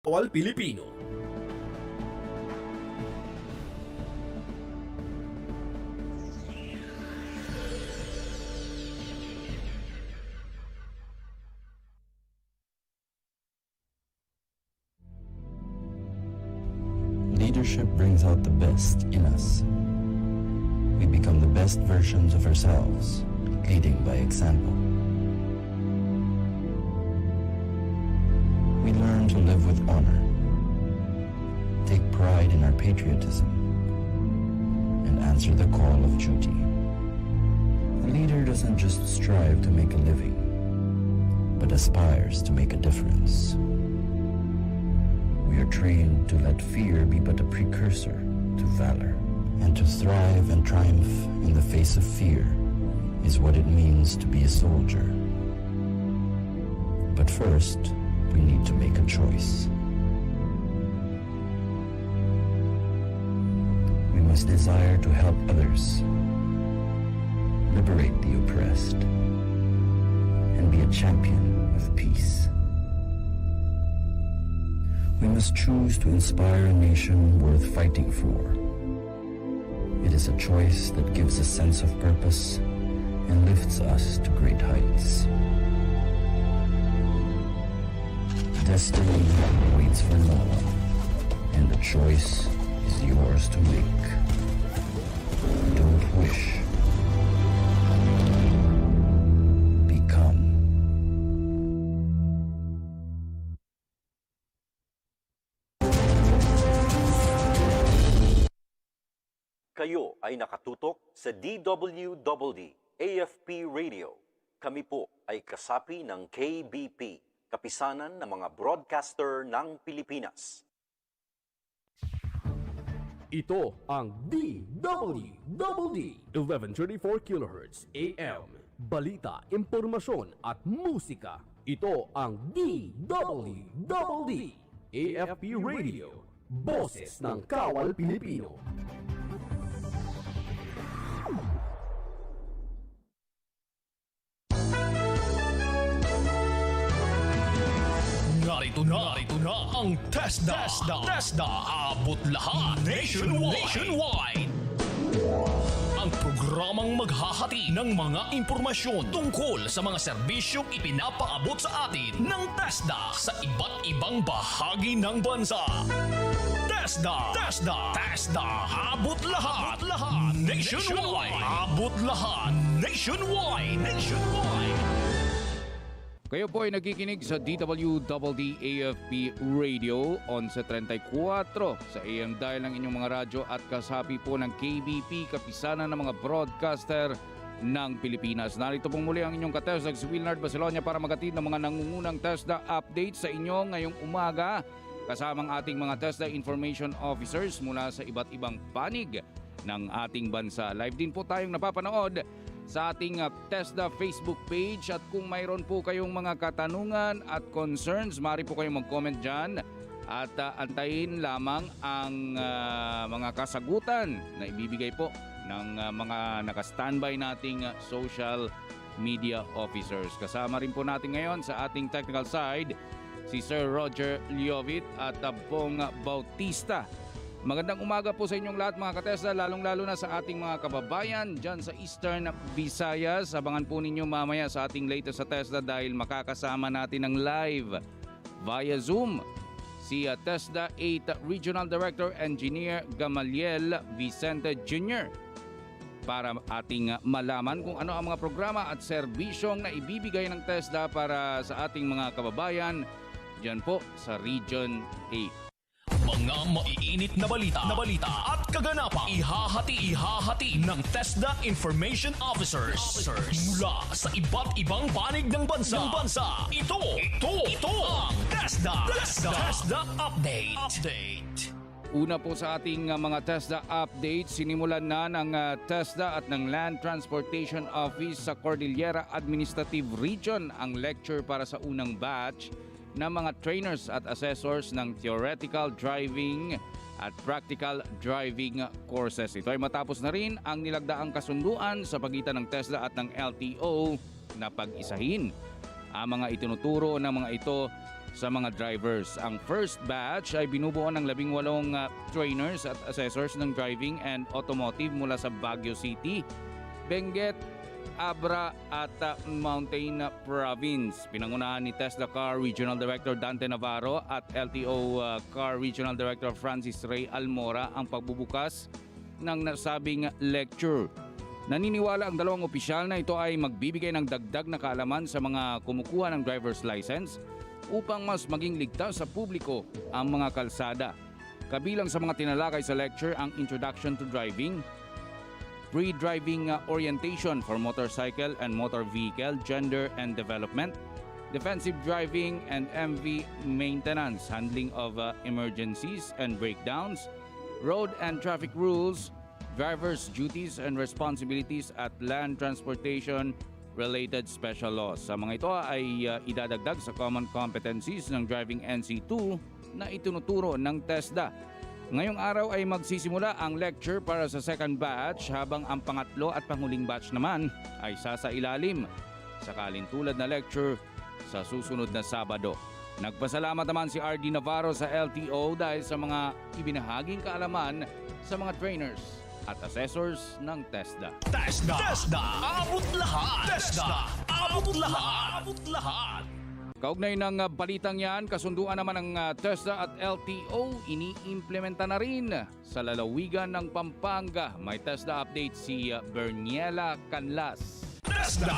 Kawal Pilipino. Leadership brings out the best in us. We become the best versions of ourselves, leading by example. We learn to live with honor, take pride in our patriotism, and answer the call of duty. A leader doesn't just strive to make a living, but aspires to make a difference. We are trained to let fear be but a precursor to valor, and to thrive and triumph in the face of fear is what it means to be a soldier. But first, we need to make a choice. We must desire to help others, liberate the oppressed, and be a champion of peace. We must choose to inspire a nation worth fighting for. It is a choice that gives a sense of purpose and lifts us to great heights. Destiny waits for no one, and the choice is yours to make. Don't wish. Become. Kayo ay nakatutok sa DWDD AFP Radio. Kami po ay kasapi ng KBP, Kapisanan ng mga Broadcaster ng Pilipinas. Ito ang DWDD 1134 kHz AM. Balita, impormasyon at musika. Ito ang DWDD AFP Radio. Boses ng Kawal Pilipino. Narito na ang TESDA Abot Lahat Nationwide. Ang programang maghahati ng mga impormasyon tungkol sa mga serbisyong ipinapaabot sa atin ng TESDA sa iba't ibang bahagi ng bansa. TESDA Abot Lahat Nationwide. Abot Lahat Nationwide. Kayo po ay nakikinig sa DWDD AFP Radio on sa 34 sa AM dial ng inyong mga radyo at kasapi po ng KBP, Kapisanan ng mga Broadcaster ng Pilipinas. Narito pong muli ang inyong ka-TESDA si Wilnard Bacelonia para magatid ng mga nangungunang TESDA update sa inyo ngayong umaga kasamang ating mga TESDA Information Officers mula sa iba't ibang panig ng ating bansa. Live din po tayong napapanood sa ating TESDA Facebook page at kung mayroon po kayong mga katanungan at concerns, maaari po kayong mag-comment dyan at antayin lamang ang mga kasagutan na ibibigay po ng mga naka-standby nating social media officers. Kasama rin po natin ngayon sa ating technical side si Sir Roger Liovit at Bong Bautista. Magandang umaga po sa inyong lahat mga ka-TESDA, lalong-lalo na sa ating mga kababayan dyan sa Eastern Visayas. Abangan po ninyo mamaya sa ating latest sa TESDA dahil makakasama natin ng live via Zoom si TESDA 8 Regional Director Engineer Gamaliel Vicente Jr. para ating malaman kung ano ang mga programa at serbisyong na ibibigay ng TESDA para sa ating mga kababayan dyan po sa Region 8. Mga maiinit na balita at kaganapang ihahati ng TESDA Information Officers mula sa iba't ibang panig ng bansa. Ito ang TESDA Update. Una po sa ating mga TESDA updates, sinimulan na ng TESDA at ng Land Transportation Office sa Cordillera Administrative Region ang lecture para sa unang batch ng mga trainers at assessors ng theoretical driving at practical driving courses. Ito ay matapos na rin ang nilagdaang kasunduan sa pagitan ng TESDA at ng LTO na pag-isahin ang mga itinuturo ng mga ito sa mga drivers. Ang first batch ay binubuo ng 18 trainers at assessors ng driving and automotive mula sa Baguio City, Benguet, Abra at Mountain Province. Pinangunahan ni TESDA Car Regional Director Dante Navarro at LTO Car Regional Director Francis Ray Almora ang pagbubukas ng nasabing lecture. Naniniwala ang dalawang opisyal na ito ay magbibigay ng dagdag na kaalaman sa mga kumukuha ng driver's license upang mas maging ligtas sa publiko ang mga kalsada. Kabilang sa mga tinalakay sa lecture ang Introduction to Driving, Pre-Driving Orientation for Motorcycle and Motor Vehicle, Gender and Development, Defensive Driving and MV Maintenance, Handling of Emergencies and Breakdowns, Road and Traffic Rules, Driver's Duties and Responsibilities at Land Transportation Related Special Laws. Sa mga ito ay idadagdag sa Common Competencies ng Driving NC2 na itinuturo ng TESDA. Ngayong araw ay magsisimula ang lecture para sa second batch habang ang pangatlo at panghuling batch naman ay sasailalim sa kalintulad na lecture sa susunod na Sabado. Nagpasalamat naman si RD Navarro sa LTO dahil sa mga ibinahaging kaalaman sa mga trainers at assessors ng TESDA. TESDA Abot Lahat. TESDA Abot Lahat. Abot Lahat. Kaugnay ng balitang yan, kasunduan naman ng TESDA at LTO, iniimplementa na rin sa lalawigan ng Pampanga. May TESDA update si Berniela Canlas. TESDA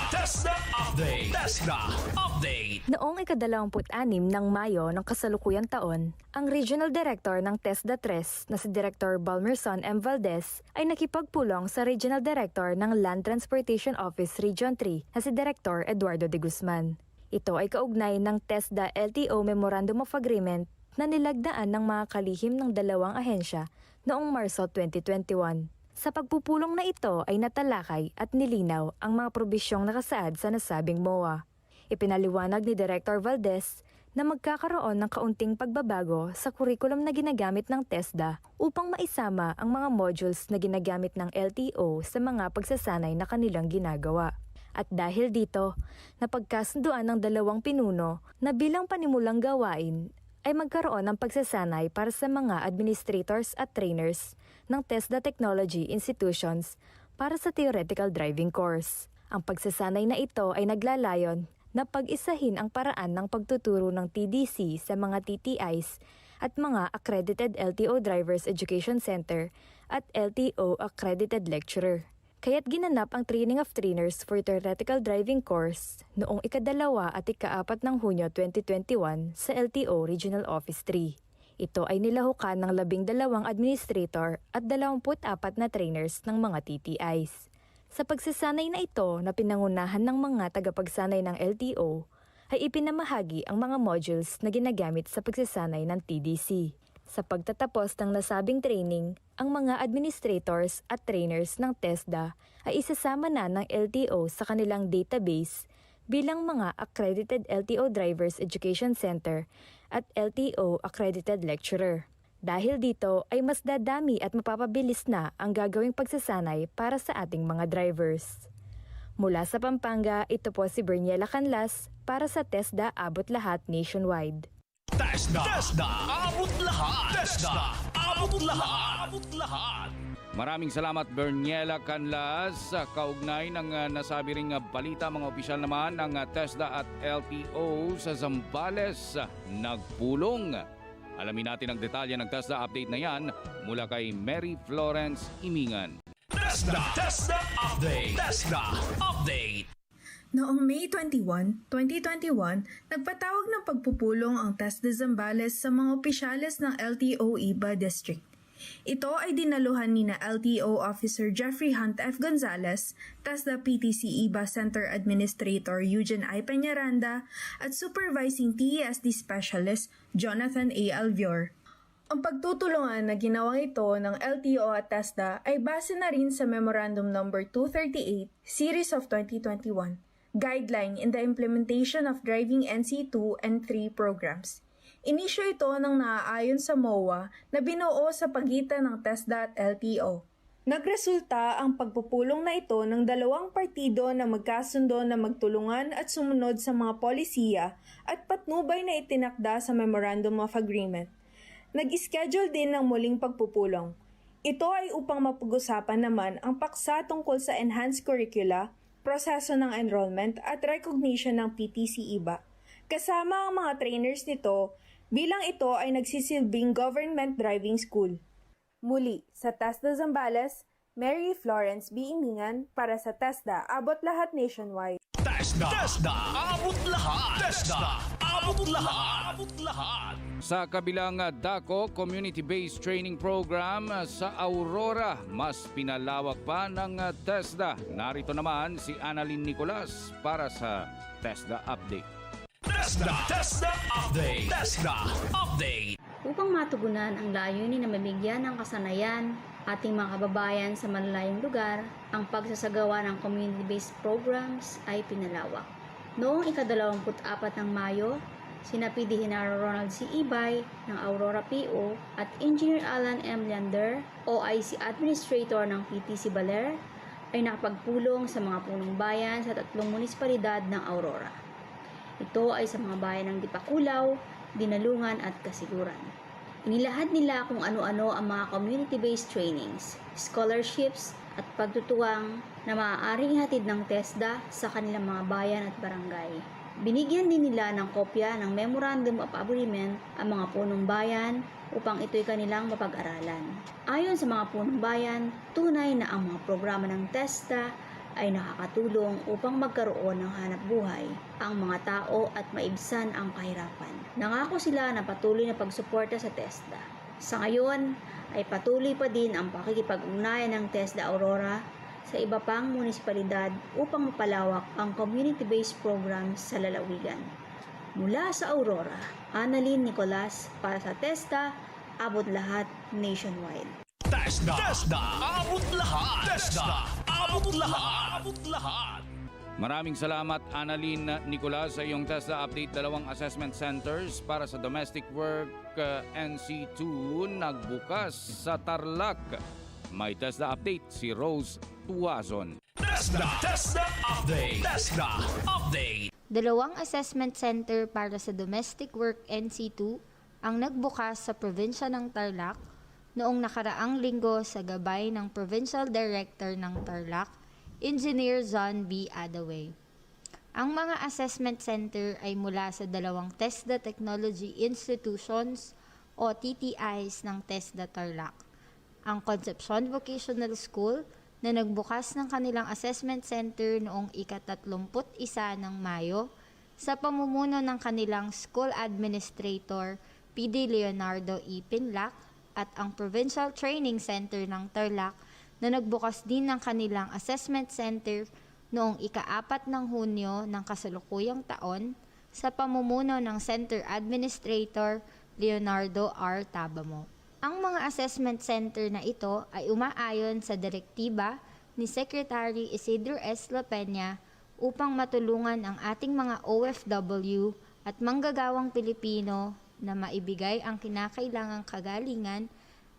Update. TESDA Update. Noong ika-26 ng Mayo ng kasalukuyang taon, ang Regional Director ng TESDA 3 na si Director Balmerson M. Valdez ay nakipagpulong sa Regional Director ng Land Transportation Office Region 3 na si Director Eduardo de Guzman. Ito ay kaugnay ng TESDA LTO Memorandum of Agreement na nilagdaan ng mga kalihim ng dalawang ahensya noong Marso 2021. Sa pagpupulong na ito ay natalakay at nilinaw ang mga probisyong nakasaad sa nasabing MOA. Ipinaliwanag ni Director Valdez na magkakaroon ng kaunting pagbabago sa kurikulum na ginagamit ng TESDA upang maisama ang mga modules na ginagamit ng LTO sa mga pagsasanay na kanilang ginagawa. At dahil dito, napagkasunduan ng dalawang pinuno na bilang panimulang gawain ay magkaroon ng pagsasanay para sa mga administrators at trainers ng TESDA Technology Institutions para sa theoretical driving course. Ang pagsasanay na ito ay naglalayon na pag-isahin ang paraan ng pagtuturo ng TDC sa mga TTIs at mga accredited LTO Drivers Education Center at LTO accredited lecturer. Kaya't ginanap ang Training of Trainers for Theoretical Driving Course noong ika-2 at ika-4 ng Hunyo 2021 sa LTO Regional Office 3. Ito ay nilahukan ng 12 administrator at 24 na trainers ng mga TTIs. Sa pagsasanay na ito na pinangunahan ng mga tagapagsanay ng LTO, ay ipinamahagi ang mga modules na ginagamit sa pagsasanay ng TDC. Sa pagtatapos ng nasabing training, ang mga administrators at trainers ng TESDA ay isasama na ng LTO sa kanilang database bilang mga accredited LTO Drivers Education Center at LTO accredited lecturer. Dahil dito ay mas dadami at mapapabilis na ang gagawing pagsasanay para sa ating mga drivers. Mula sa Pampanga, ito po si Berniela Canlas para sa TESDA Abot Lahat Nationwide. TESDA Abot Lahat. TESDA Abot Lahat. Abot Lahat. Maraming salamat Berniela Canlas. Sa kaugnay ng nasabi ring balita, mga opisyal naman ng TESDA at LTO sa Zambales nagpulong. Alamin natin ang detalye ng TESDA update na yan mula kay Mary Florence Imingan. TESDA Update. TESDA Update. Noong May 21, 2021, nagpatawag ng pagpupulong ang TESDA Zambales sa mga opisyales ng LTO Iba District. Ito ay dinaluhan ni na LTO Officer Jeffrey Hunt F. Gonzalez, TESDA PTC Iba Center Administrator Eugene I. Peñaranda, at Supervising TESD Specialist Jonathan A. Alvior. Ang pagtutulungan na ginawang ito ng LTO at TESDA ay base na rin sa Memorandum No. 238, Series of 2021, Guideline in the Implementation of Driving NC2 and 3 Programs. Inisyo ito ng naaayon sa MOA na binuo sa pagitan ng TESDA at LTO. Nagresulta ang pagpupulong na ito ng dalawang partido na magkasundo na magtulungan at sumunod sa mga polisiya at patnubay na itinakda sa Memorandum of Agreement. Nag-schedule din ng muling pagpupulong. Ito ay upang mapag-usapan naman ang paksa tungkol sa enhanced curricula, proseso ng enrollment at recognition ng PTC iba. Kasama ang mga trainers nito bilang ito ay nagsisilbing government driving school. Muli, sa TESDA Zambales, Mary Florence B. Imingan para sa TESDA Abot Lahat Nationwide. TESDA Abot Lahat. TESDA Abot Lahat. Abot Lahat. Sa kabilang DACO Community-Based Training Program sa Aurora, mas pinalawak pa ng TESDA. Narito naman si Annalyn Nicolas para sa TESDA Update. TESDA Update. TESDA Update. Upang matugunan ang layunin na mabigyan ng kasanayan ating mga kababayan sa malalayong lugar, ang pagsasagawa ng community-based programs ay pinalawak. Noong ika-24 ng Mayo, sina PD Henaro Ronald C. Ibay ng Aurora PO at Engineer Alan M. Leander, OIC Administrator ng PTC Baler, ay nakapagpulong sa mga punong bayan sa 3 munisipalidad ng Aurora. Ito ay sa mga bayan ng Dipakulaw, Dinalungan at Kasiguran. Inilahad nila kung ano-ano ang mga community-based trainings, scholarships at pagtutuwang na maaaring hatid ng TESDA sa kanilang mga bayan at barangay. Binigyan din nila ng kopya ng Memorandum of Agreement ang mga punong bayan upang ito'y kanilang mapag-aralan. Ayon sa mga punong bayan, tunay na ang mga programa ng TESDA ay nakakatulong upang magkaroon ng hanap buhay ang mga tao at maibsan ang kahirapan. Nangako sila na patuloy na pagsuporta sa TESDA. Sa ngayon ay patuloy pa din ang pakikipag-ugnayan ng TESDA Aurora sa iba pang munisipalidad upang mapalawak ang community-based programs sa lalawigan. Mula sa Aurora, Annalyn Nicolas para sa TESDA Abot Lahat Nationwide. TESDA Abot Lahat. TESDA Abot Lahat. Abot Lahat. Maraming salamat Annalyn Nicolas sa iyong TESDA Update. 2 assessment centers para sa domestic work NC2 nagbukas sa Tarlac. May TESDA Update si Rose Tuazon. TESDA Update. TESDA Update. 2 assessment center para sa domestic work NC2 ang nagbukas sa probinsya ng Tarlac noong nakaraang linggo sa gabay ng Provincial Director ng Tarlac, Engineer John B. Adaway. Ang mga assessment center ay mula sa 2 TESDA Technology Institutions o TTIs ng TESDA Tarlac. Ang Concepcion Vocational School na nagbukas ng kanilang assessment center noong ika-31 ng Mayo sa pamumuno ng kanilang school administrator PD Leonardo E. Pinlac at ang Provincial Training Center ng Tarlac na nagbukas din ng kanilang assessment center noong ika-4 ng Hunyo ng kasalukuyang taon sa pamumuno ng Center Administrator Leonardo R. Tabamo. Ang mga assessment center na ito ay umaayon sa direktiba ni Secretary Isidro S. La Peña upang matulungan ang ating mga OFW at manggagawang Pilipino na maibigay ang kinakailangang kagalingan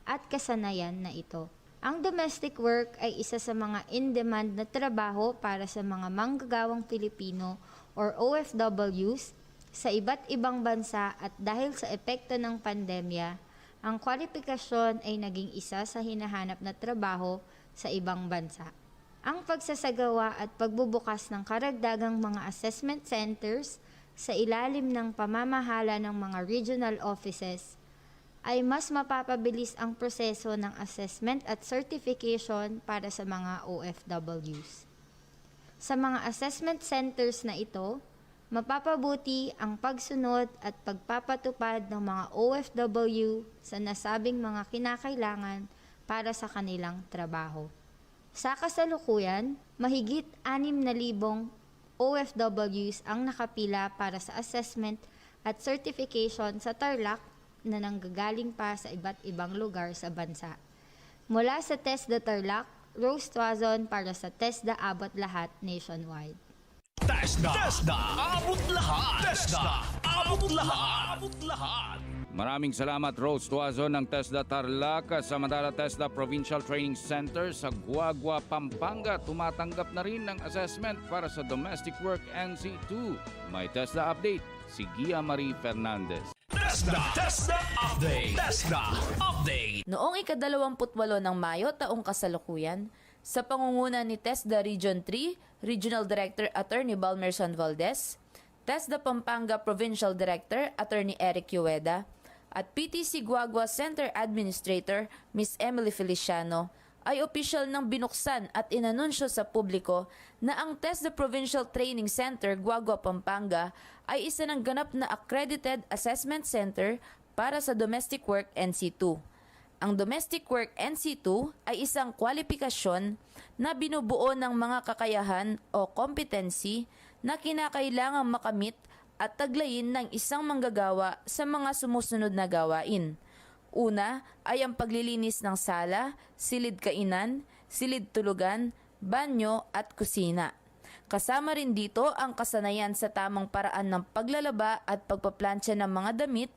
at kasanayan na ito. Ang domestic work ay isa sa mga in-demand na trabaho para sa mga manggagawang Pilipino or OFWs sa iba't ibang bansa at dahil sa epekto ng pandemya, ang kwalifikasyon ay naging isa sa hinahanap na trabaho sa ibang bansa. Ang pagsasagawa at pagbubukas ng karagdagang mga assessment centers sa ilalim ng pamamahala ng mga regional offices ay mas mapapabilis ang proseso ng assessment at certification para sa mga OFWs. Sa mga assessment centers na ito, mapapabuti ang pagsunod at pagpapatupad ng mga OFW sa nasabing mga kinakailangan para sa kanilang trabaho. Sa kasalukuyan, mahigit 6,000 OFWs ang nakapila para sa assessment at certification sa Tarlac na nanggagaling pa sa iba't ibang lugar sa bansa. Mula sa TESDA Tarlac, Rose Tuazon para sa TESDA Abot Lahat Nationwide. TESDA Abot Lahat. TESDA Abot Lahat. Abot Lahat. Maraming salamat Rose Tuazon ng TESDA Tarlac. Samantala TESDA Provincial Training Center sa Guagua, Pampanga tumatanggap na rin ng assessment para sa Domestic Work NC2. May TESDA update si Gia Marie Fernandez. TESDA Update. TESDA Update. Noong ika-28 ng Mayo taong kasalukuyan, sa pangunguna ni TESDA Region 3, Regional Director Attorney Balmerson Valdez, TESDA Pampanga Provincial Director Attorney Eric Ueda, at PTC Guagua Center Administrator Ms. Emily Feliciano, ay opisyal nang binuksan at inanunsyo sa publiko na ang TESDA Provincial Training Center Guagua, Pampanga ay isa ng ganap na accredited assessment center para sa Domestic Work NC2. Ang Domestic Work NC2 ay isang kwalifikasyon na binubuo ng mga kakayahan o competency na kinakailangang makamit at taglayin ng isang manggagawa sa mga sumusunod na gawain. Una ay ang paglilinis ng sala, silid kainan, silid tulugan, banyo at kusina. Kasama rin dito ang kasanayan sa tamang paraan ng paglalaba at pagpaplansya ng mga damit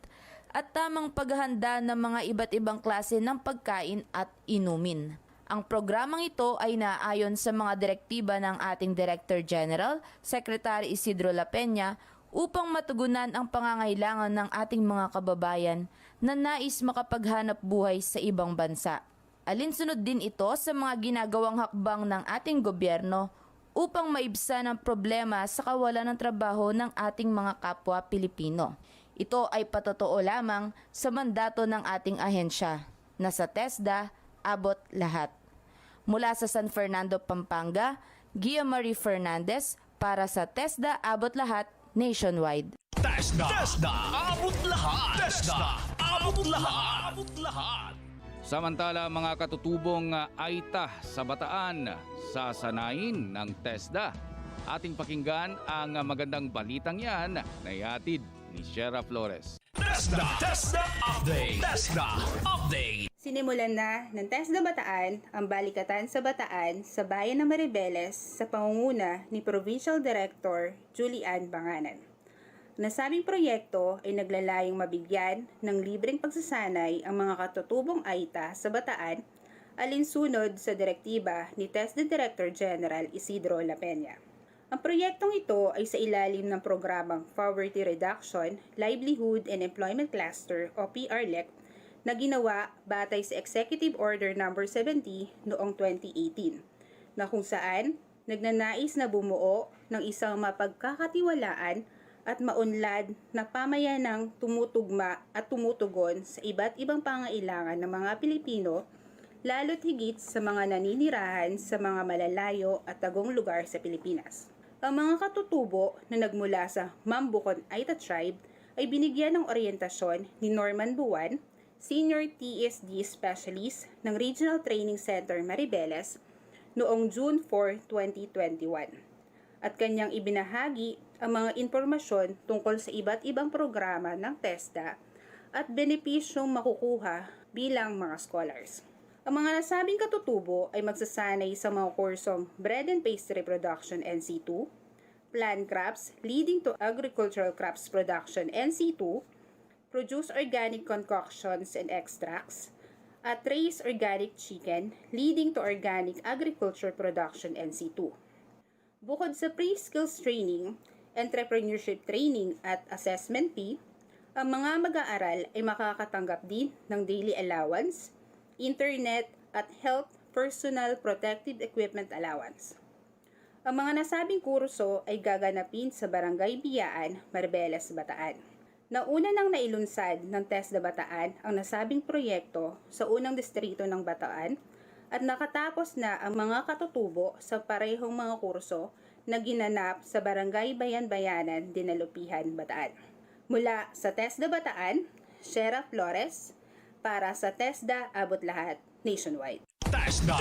at tamang paghahanda ng mga iba't ibang klase ng pagkain at inumin. Ang programang ito ay naaayon sa mga direktiba ng ating Director General, Secretary Isidro La Peña, upang matugunan ang pangangailangan ng ating mga kababayan na nais makapaghanap buhay sa ibang bansa. Alinsunod din ito sa mga ginagawang hakbang ng ating gobyerno upang maibsan ang problema sa kawalan ng trabaho ng ating mga kapwa Pilipino. Ito ay patotoo lamang sa mandato ng ating ahensya na sa TESDA Abot Lahat. Mula sa San Fernando, Pampanga, Gia Marie Fernandez para sa TESDA Abot Lahat Nationwide. TESDA Abot Lahat. TESDA Abot Lahat. Abot Lahat. Samantala mga katutubong Aita sa Bataan, sasanayin ng TESDA. Ating pakinggan ang magandang balitang yan na ihatid ni Shera Flores. TESDA Update. TESDA Update. Sinimulan na ng TESDA Bataan ang balikatan sa Bataan sa bayan ng Maribeles sa pangunguna ni Provincial Director Julian Banganan. Nasabing proyekto ay naglalayong mabigyan ng libreng pagsasanay ang mga katutubong Aita sa Bataan alinsunod sa direktiba ni TESDA Director General Isidro La Peña. Ang proyektong ito ay sa ilalim ng programang Poverty Reduction, Livelihood and Employment Cluster o PRLEC na ginawa batay sa Executive Order No. 70 noong 2018 na kung saan nagnanais na bumuo ng isang mapagkakatiwalaan at maunlad na pamayanang tumutugma at tumutugon sa iba't ibang pangailangan ng mga Pilipino lalo't higit sa mga naninirahan sa mga malalayo at tagong lugar sa Pilipinas. Ang mga katutubo na nagmula sa Mambukon Aita Tribe ay binigyan ng oryentasyon ni Norman Buwan, Senior TESD Specialist ng Regional Training Center Maribeles noong June 4, 2021 at kanyang ibinahagi ang mga impormasyon tungkol sa iba't ibang programa ng TESDA at benepisyong makukuha bilang mga scholars. Ang mga nasabing katutubo ay magsasanay sa mga kursong Bread and Pastry Production NC2, Plant Crops Leading to Agricultural Crops Production NC2, Produce Organic Concoctions and Extracts, at Raise Organic Chicken Leading to Organic Agriculture Production NC2. Bukod sa pre-skills training, entrepreneurship training at assessment fee, ang mga mag-aaral ay makakatanggap din ng daily allowance, internet at health personal protective equipment allowance. Ang mga nasabing kurso ay gaganapin sa Barangay Biyaan, Maribeles, Bataan. Nauna nang nailunsad ng TESDA Bataan ang nasabing proyekto sa unang distrito ng Bataan at nakatapos na ang mga katutubo sa parehong mga kurso na ginanap sa Barangay Bayan-Bayanan, Dinalupihan, Bataan. Mula sa TESDA Bataan, Shera Flores para sa TESDA Abot Lahat Nationwide. TESDA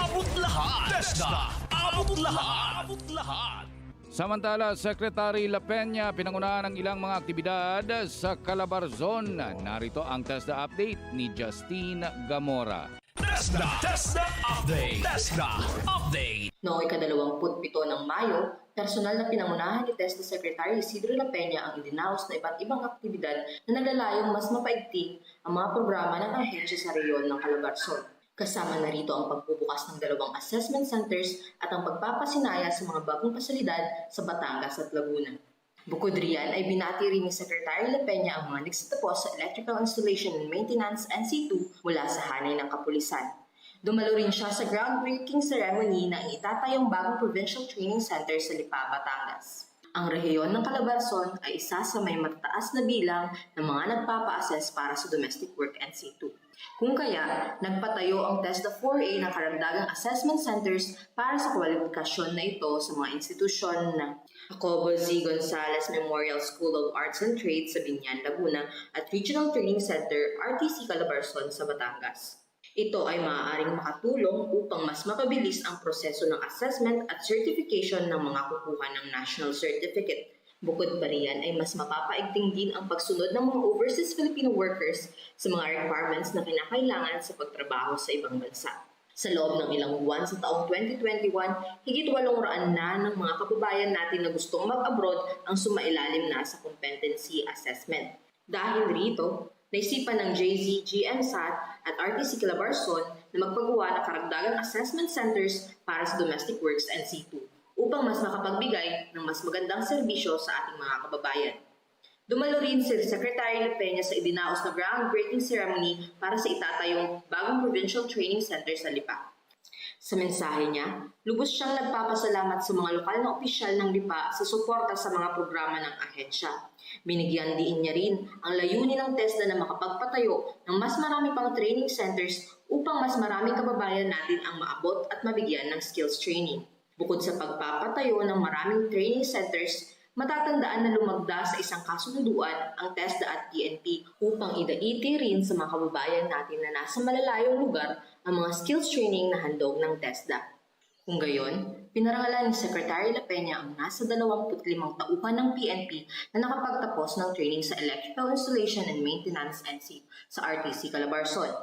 Abot Lahat. TESDA Abot Lahat. Abot Lahat. Samantala, Secretary La Peña pinangunahan ng ilang mga aktibidad sa Calabarzon. Narito ang TESDA update ni Justine Gamora. TESDA Update. TESDA Update. Noong ika-27 ng Mayo, personal na pinangunahan ni TESDA Secretary Isidro La Peña ang idinaos na iba't ibang aktibidad na naglalayong mas mapaigting ang mga programa ng ahensya sa reyon ng Calabarzon. Kasama na rito ang pagbubukas ng 2 assessment centers at ang pagpapasinaya sa mga bagong pasilidad sa Batangas at Laguna. Bukod riyan ay binati rin ni Secretary La Peña ang mga nagsitapos sa Electrical Installation and Maintenance NC2 mula sa hanay ng kapulisan. Dumalo rin siya sa groundbreaking ceremony na itatayong bagong provincial training center sa Lipa, Batangas. Ang rehiyon ng Calabarzon ay isa sa may matataas na bilang ng mga nagpapa-assess para sa domestic work NC2. Kung kaya, nagpatayo ang TESDA 4A ng karagdagang assessment centers para sa kwalifikasyon na ito sa mga institusyon na Jacobo Z. Gonzalez Memorial School of Arts and Trades sa Binyan, Laguna at Regional Training Center RTC Calabarzon sa Batangas. Ito ay maaaring makatulong upang mas mapabilis ang proseso ng assessment at certification ng mga kukuha ng national certificate. Bukod pa riyan ay mas mapapaigting din ang pagsunod ng mga overseas Filipino workers sa mga requirements na kinakailangan sa pagtrabaho sa ibang bansa. Sa loob ng ilang buwan sa taong 2021, higit 800 na ng mga kababayan natin na gustong mag-abroad ang sumailalim na sa competency assessment. Dahil rito, naisipan ng JZ, GMSAT at RTC Calabarzon na magpagawa ng karagdagang assessment centers para sa domestic works NC2 upang mas makapagbigay ng mas magandang serbisyo sa ating mga kababayan. Dumalo rin si Secretary La Peña sa idinaos na groundbreaking ceremony para sa itatayong bagong provincial training center sa Lipa. Sa mensahe niya, lubos siyang nagpapasalamat sa mga lokal na opisyal ng Lipa sa suporta sa mga programa ng ahensya. Binigyan din niya rin ang layunin ng TESDA na makapagpatayo ng mas marami pang training centers upang mas maraming kababayan natin ang maabot at mabigyan ng skills training. Bukod sa pagpapatayo ng maraming training centers, matatandaan na lumagda sa isang kasunduan ang TESDA at PNP upang idaiti rin sa mga kababayan natin na nasa malalayong lugar ang mga skills training na handog ng TESDA. Kung gayon, pinarangalan ni Secretary La Peña ang nasa 25 tauhan ng PNP na nakapagtapos ng training sa Electrical Installation and Maintenance NC sa RTC Calabarzon.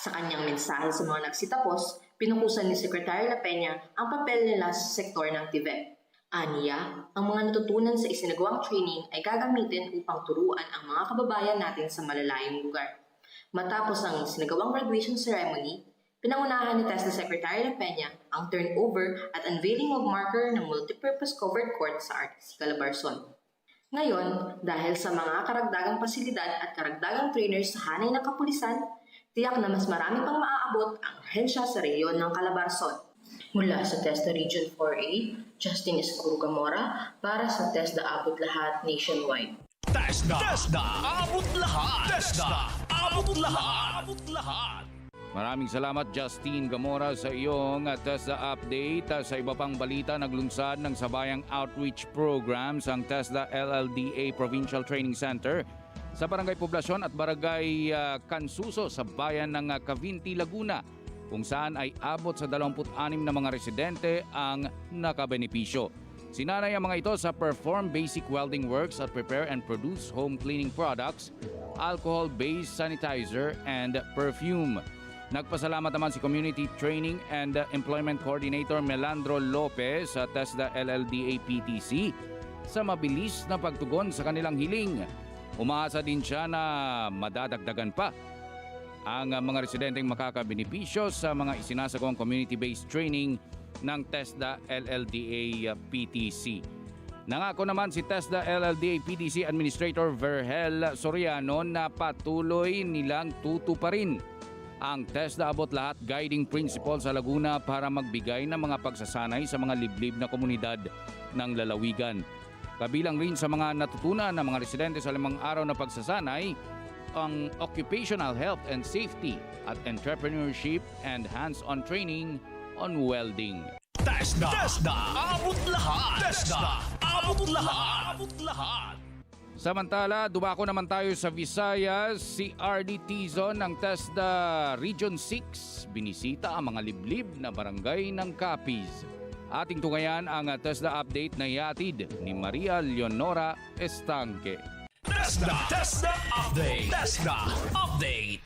Sa kanyang mensahe sa mga nagsitapos, pinukusan ni Secretary La Peña ang papel nila sa sektor ng TVET. Aniya, ang mga natutunan sa isinagawang training ay gagamitin upang turuan ang mga kababayan natin sa malalayong lugar. Matapos ang sinagawang graduation ceremony, pinangunahan ni TESDA Secretary La Peña ang turnover at unveiling of marker ng multipurpose covered court sa RTC Calabarzon. Ngayon, dahil sa mga karagdagang pasilidad at karagdagang trainers sa hanay ng kapulisan, tiyak na mas marami pang maaabot ang ahensya sa rehiyon ng Calabarzon. Mula sa TESDA Region 4A, Justin Escuro Gamora para sa TESDA Abot Lahat Nationwide. TESDA Abot Lahat. TESDA Abot Lahat. Maraming salamat Justine Gamora sa iyong TESDA update. Sa iba pang balita, naglunsad ng sabayang outreach programs ang TESDA LLDA Provincial Training Center sa Barangay Poblasyon at Barangay Kansuso sa bayan ng Cavinti, Laguna, kung saan ay abot sa 26 na mga residente ang nakabenepisyo. Sinanay ang mga ito sa perform basic welding works at prepare and produce home cleaning products, alcohol-based sanitizer, and perfume. Nagpasalamat naman si Community Training and Employment Coordinator Melandro Lopez sa TESDA LLDA PTC sa mabilis na pagtugon sa kanilang hiling. Umaasa din siya na madadagdagan pa ang mga residenteng makakabenepisyo sa mga isinasagawang community-based training ng TESDA LLDA PTC. Nangako naman si TESDA LLDA PTC Administrator Verhel Soriano na patuloy nilang tutuparin ang TESDA Abot Lahat Guiding Principle sa Laguna para magbigay ng mga pagsasanay sa mga liblib na komunidad ng lalawigan. Kabilang rin sa mga natutunan ng mga residente sa 5 araw na pagsasanay ang occupational health and safety at entrepreneurship and hands-on training on welding. TESDA Abot Lahat. TESDA Abot Lahat. Samantala, dumako naman tayo sa Visayas. Si RD Tizon ng TESDA Region 6 binisita ang mga liblib na barangay ng Capiz. Ating tungayan ang TESDA update na ihatid ni Maria Leonora Estanque. TESDA Update. TESDA Update.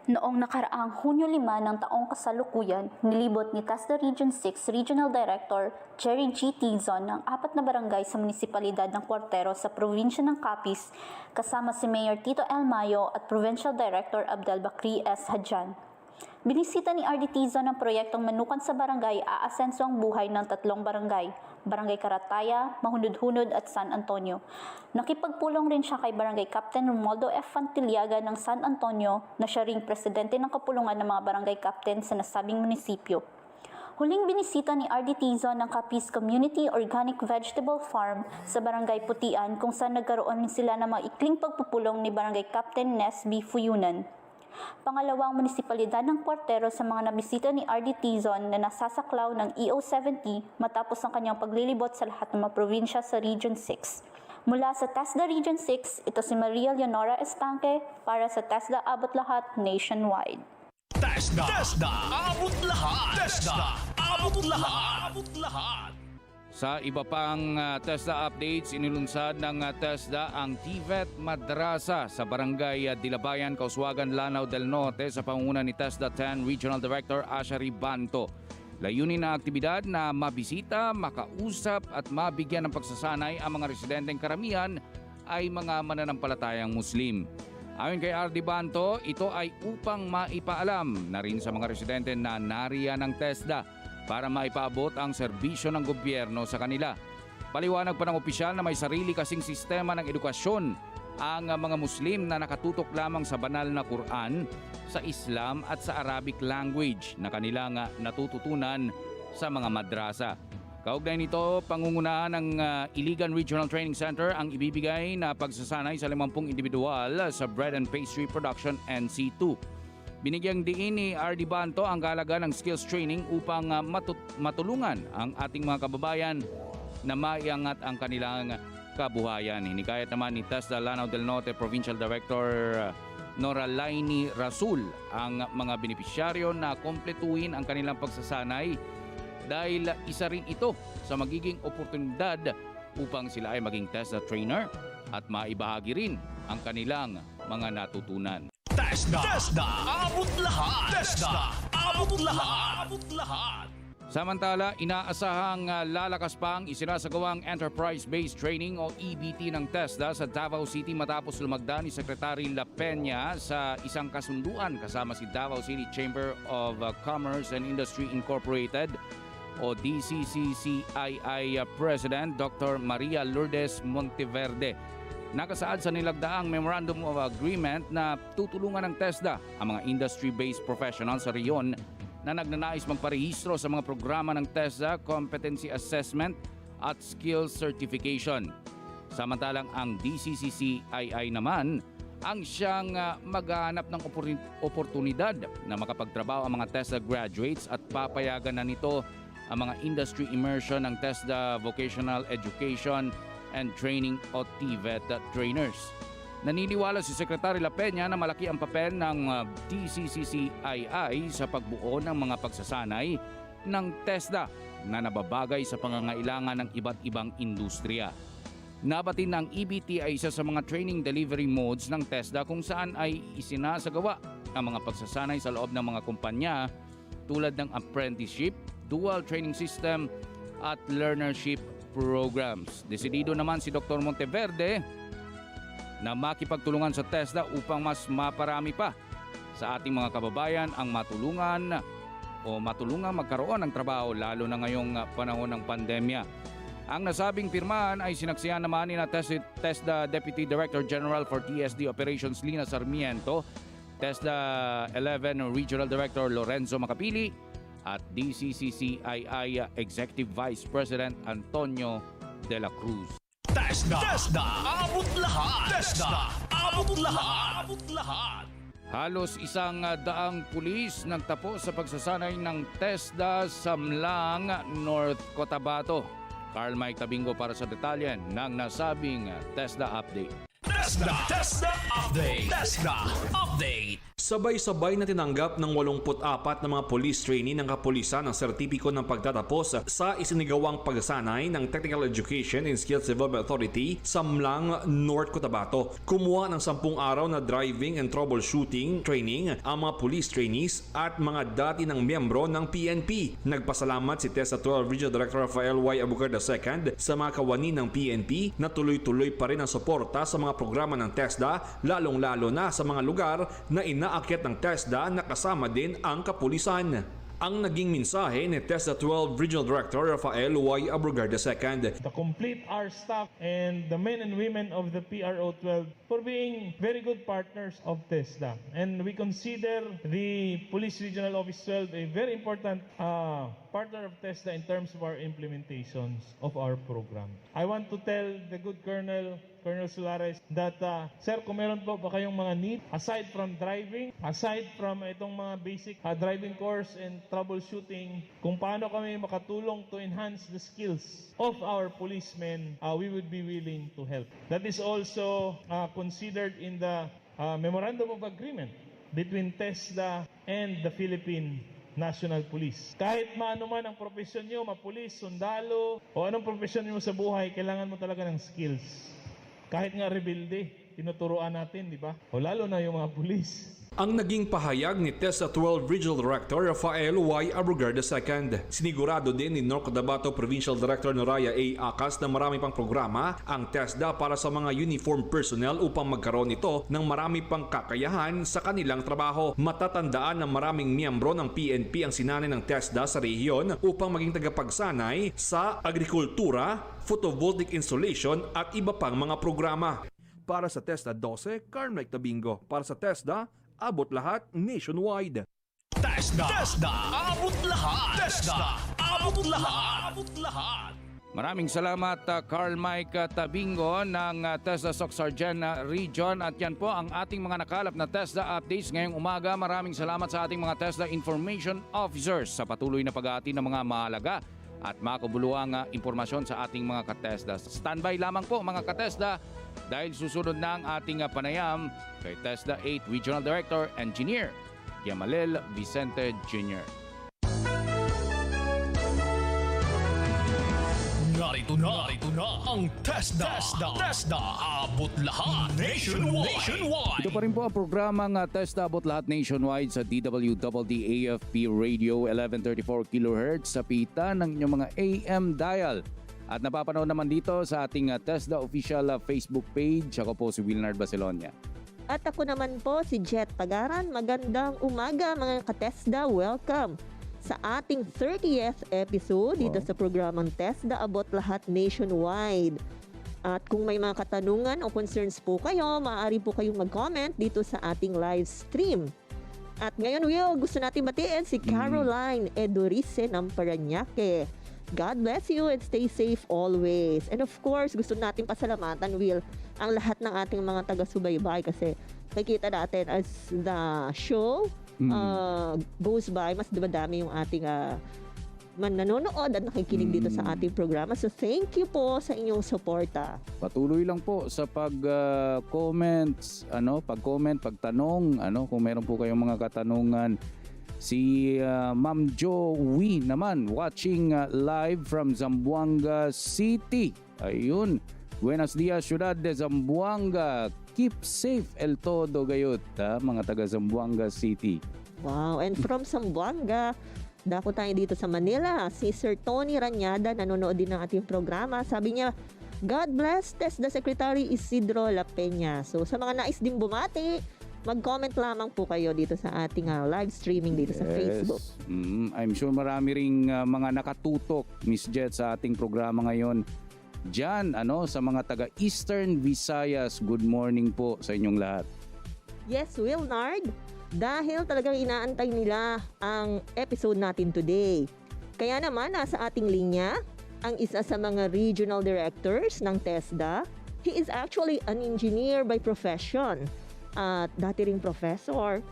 Noong nakaraang Hunyo 5 ng taong kasalukuyan, nilibot ni TESDA Region 6 Regional Director Jerry G. Tizon ang 4 na barangay sa munisipalidad ng Cuartero sa probinsya ng Capiz kasama si Mayor Tito L. Mayo at Provincial Director Abdel Bakri S. Hadjan. Binisita ni RD Tizon ang proyektong Manukan sa Barangay aasenso ang buhay ng 3 barangay, Barangay Karataya, Mahunod-Hunod at San Antonio. Nakipagpulong rin siya kay Barangay Captain Romualdo F. Fantiliaga ng San Antonio na siya ring presidente ng kapulungan ng mga barangay captain sa nasabing munisipyo. Huling binisita ni RD Tizon ng Capiz Community Organic Vegetable Farm sa Barangay Putian kung saan nagkaroon sila ng mga ikling pagpupulong ni Barangay Captain Nes B. Fuyunan. Pangalawang munisipalidad ng Cuartero sa mga nabisita ni RD Tizon na nasasaklaw ng EO70 matapos ang kanyang paglilibot sa lahat ng mga probinsya sa Region 6. Mula sa TESDA Region 6, ito si Maria Leonora Estanque para sa TESDA Abot Lahat Nationwide. TESDA Abot Lahat. TESDA Abot Lahat. Sa iba pang TESDA updates, inilunsad ng TESDA ang TVET Madrasa sa Barangay Dilabayan, Kauswagan, Lanao del Norte sa pangunguna ni TESDA 10 Regional Director Ashari Banto. Layunin na aktibidad na mabisita, makausap at mabigyan ng pagsasanay ang mga residenteng karamihan ay mga mananampalatayang Muslim. Ayon kay RD Banto, ito ay upang maipaalam na rin sa mga residente na nariyan ng TESDA para maipaabot ang serbisyo ng gobyerno sa kanila. Paliwanag pa ng opisyal na may sarili kasing sistema ng edukasyon ang mga Muslim na nakatutok lamang sa banal na Quran, sa Islam at sa Arabic language na kanilang natututunan sa mga madrasa. Kaugnay nito, pangungunahan ng Iligan Regional Training Center ang ibibigay na pagsasanay sa 50 individual sa Bread and Pastry Production NC2. Binigyang diin ni RD Banto ang kahalaga ng skills training upang matulungan ang ating mga kababayan na maiangat ang kanilang kabuhayan. Hinikayat naman ni TESDA Lanao del Norte Provincial Director Nora Laini Rasul ang mga benepisyaryo na kompletuhin ang kanilang pagsasanay dahil isa rin ito sa magiging oportunidad upang sila ay maging TESDA trainer at maibahagi rin ang kanilang mga natutunan. TESDA Abot Lahat. TESDA Abot Lahat. Samantala, inaasahang lalakas pa ang isinasagawang Enterprise-Based Training o EBT ng TESDA sa Davao City matapos lumagda ni Secretary La Peña sa isang kasunduan kasama si Davao City Chamber of Commerce and Industry Incorporated o DCCCII President Dr. Maria Lourdes Monteverde. Nakasaad sa nilagdaang Memorandum of Agreement na tutulungan ng TESDA ang mga industry-based professionals sa reyon na nagnanais magparehistro sa mga programa ng TESDA, Competency Assessment at Skills Certification. Samantalang ang DCCCII naman ang siyang maghahanap ng oportunidad na makapagtrabaho ang mga TESDA graduates at papayagan na nito ang mga industry immersion ng TESDA Vocational Education and Training o TVET trainers. Naniniwala si Secretary La Peña na malaki ang papel ng DCCCII sa pagbuo ng mga pagsasanay ng TESDA na nababagay sa pangangailangan ng iba't ibang industriya. Nabatin ng EBT ay isa sa mga training delivery modes ng TESDA kung saan ay isinasagawa ang mga pagsasanay sa loob ng mga kumpanya tulad ng apprenticeship, dual training system at learnership programs. Desidido naman si Dr. Monteverde na makipagtulungan sa TESDA upang mas maparami pa sa ating mga kababayan ang matulungan magkaroon ng trabaho lalo na ngayong panahon ng pandemya. Ang nasabing pirmahan ay sinaksihan naman ni TESDA Deputy Director General for TSD Operations Lina Sarmiento, TESDA 11 Regional Director Lorenzo Macapili at DCCCII Executive Vice President Antonio de la Cruz. TESDA Abot Lahat. TESDA Abot Lahat. Halos 100 pulis nagtapos sa pagsasanay ng TESDA sa Mlang, North Cotabato. Carl Mike Tabingo para sa detalye ng nasabing TESDA update. TESDA Update. TESDA Update. Sabay-sabay na tinanggap ng 84 na mga police trainee ng kapulisan ang sertipiko ng pagtatapos sa isinigawang pagsanay ng Technical Education and Skills Development Authority sa Mlang, North Cotabato. Kumuha ng 10 araw na driving and troubleshooting training ang mga police trainees at mga dati ng miyembro ng PNP. Nagpasalamat si TESDA 12 Regional Director Rafael Y. Abucar II sa mga kawani ng PNP na tuloy-tuloy pa rin ang suporta sa mga programa ng TESDA, lalong-lalo na sa mga lugar na inaakyat ng TESDA na kasama din ang kapulisan. Ang naging mensahe ni TESDA 12 Regional Director Rafael Y. Abucar II. To complete our staff and the men and women of the PRO 12 for being very good partners of TESDA. And we consider the Police Regional Office 12 a very important partner of TESDA in terms of our implementations of our program. I want to tell the good Colonel Solares that, sir, kung meron po ba kayong mga need, aside from driving, aside from itong mga basic driving course and troubleshooting, kung paano kami makatulong to enhance the skills of our policemen, we would be willing to help. That is also considered in the Memorandum of Agreement between TESDA and the Philippine National Police. Kahit maano man ang profesyon nyo, mapulis, sundalo, o anong profesyon nyo sa buhay, kailangan mo talaga ng skills. Kahit nga rebelde, tinuturuan natin, di ba? O lalo na yung mga pulis. Ang naging pahayag ni TESDA 12 Regional Director Rafael Y. Abucar II. Sinigurado din ni North Cotabato Provincial Director Noraya A. Acas na marami pang programa ang TESDA para sa mga uniform personnel upang magkaroon ito ng marami pang kakayahan sa kanilang trabaho. Matatandaan na maraming miyembro ng PNP ang sinanay ng TESDA sa rehiyon upang maging tagapagsanay sa agrikultura, photovoltaic installation at iba pang mga programa. Para sa TESDA 12, Carmike Tabingo. Para sa TESDA Abot Lahat Nationwide. TESDA Abot Lahat. TESDA Abot Lahat. Maraming salamat Carl Mike Tabingo ng TESDA Socsargen Region, at yan po ang ating mga nakalap na TESDA updates ngayong umaga. Maraming salamat sa ating mga TESDA Information Officers sa patuloy na pag-aati ng mga mahalaga at makabuluhang impormasyon sa ating mga ka-TESDA. Standby lamang po mga ka-TESDA dahil susunod na ang ating panayam kay TESDA 8 Regional Director Engineer Yamalel Vicente Jr. Narito na ang TESDA Abot Lahat Nationwide. Ito pa rin po ang programang TESDA Abot Lahat Nationwide sa DWDD AFP Radio 1134 kHz sa pita ng inyong mga AM dial. At napapanood naman dito sa ating TESDA official Facebook page. Ako po si Wilnard Bacelonia. At ako naman po si Gette Pagaran. Magandang umaga mga ka-TESDA. Welcome sa ating 30th episode dito sa programang TESDA Abot Lahat Nationwide. At kung may mga katanungan o concerns po kayo, maaari po kayong mag-comment dito sa ating live stream. At ngayon, Will, gusto natin batiin si Caroline Edorice ng Parañaque. God bless you and stay safe always. And of course, gusto natin pasalamatan, Will, ang lahat ng ating mga taga-subaybay kasi nakikita natin as the show goes by, mas dumadami yung ating nanonood at nakikinig dito sa ating programa. So thank you po sa inyong suporta. Patuloy lang po sa pag-comments, pag-comment, pagtanong, kung meron po kayong mga katanungan. Si Ma'am Joey naman watching live from Zamboanga City. Ayun. Buenos dias, Ciudad de Zamboanga. Keep safe el todo gayot, mga taga Zamboanga City. Wow, and from Zamboanga, dako tayo dito sa Manila. Si Sir Tony Ranyada nanonood din ng ating programa. Sabi niya, God bless TESDA Secretary Isidro La Peña. So sa mga nais din bumati, mag-comment lamang po kayo dito sa ating live streaming dito sa Facebook. I'm sure marami ring mga nakatutok, Miss Jet, sa ating programa ngayon. Diyan, sa mga taga Eastern Visayas, good morning po sa inyong lahat. Yes, Wilnard. Dahil talagang inaantay nila ang episode natin today. Kaya naman, nasa ating linya, ang isa sa mga regional directors ng TESDA. He is actually an engineer by profession. At dati ring professor,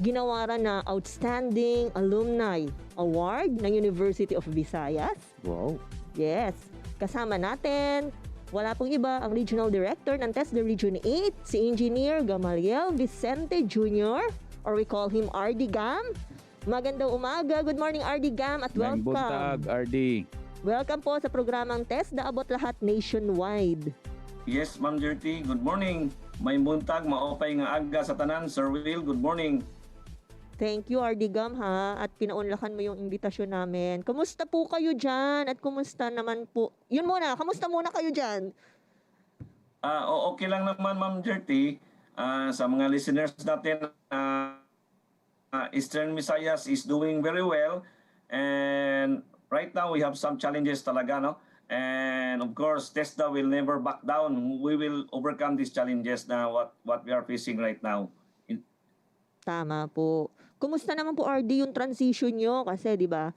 ginawaran na Outstanding Alumni Award ng University of Visayas. Wow. Yes. Kasama natin Wala pong iba, ang Regional Director ng TESDA Region 8, si Engineer Gamaliel Vicente Jr. or we call him RD Gam. Magandang umaga. Good morning, RD Gam, at welcome. Buntag, RD. Welcome po sa programang TESDA Abot Lahat Nationwide. Yes, Ma'am Gertie. Good morning. May buntag, maopay nga aga sa tanan. Sir Will, good morning. Thank you, RD Gam, ha. At pinaunlakan mo yung imbitasyon namin. Kumusta po kayo dyan? At kumusta naman po? Yun muna, kamusta muna kayo dyan? Okay lang naman, Ma'am Gertie. Sa mga listeners natin, Eastern Visayas is doing very well. And right now, we have some challenges talaga, no? And of course, TESDA will never back down. We will overcome these challenges na what we are facing right now. Tama po. Kumusta naman po, RD, yung transition nyo? Kasi, di ba,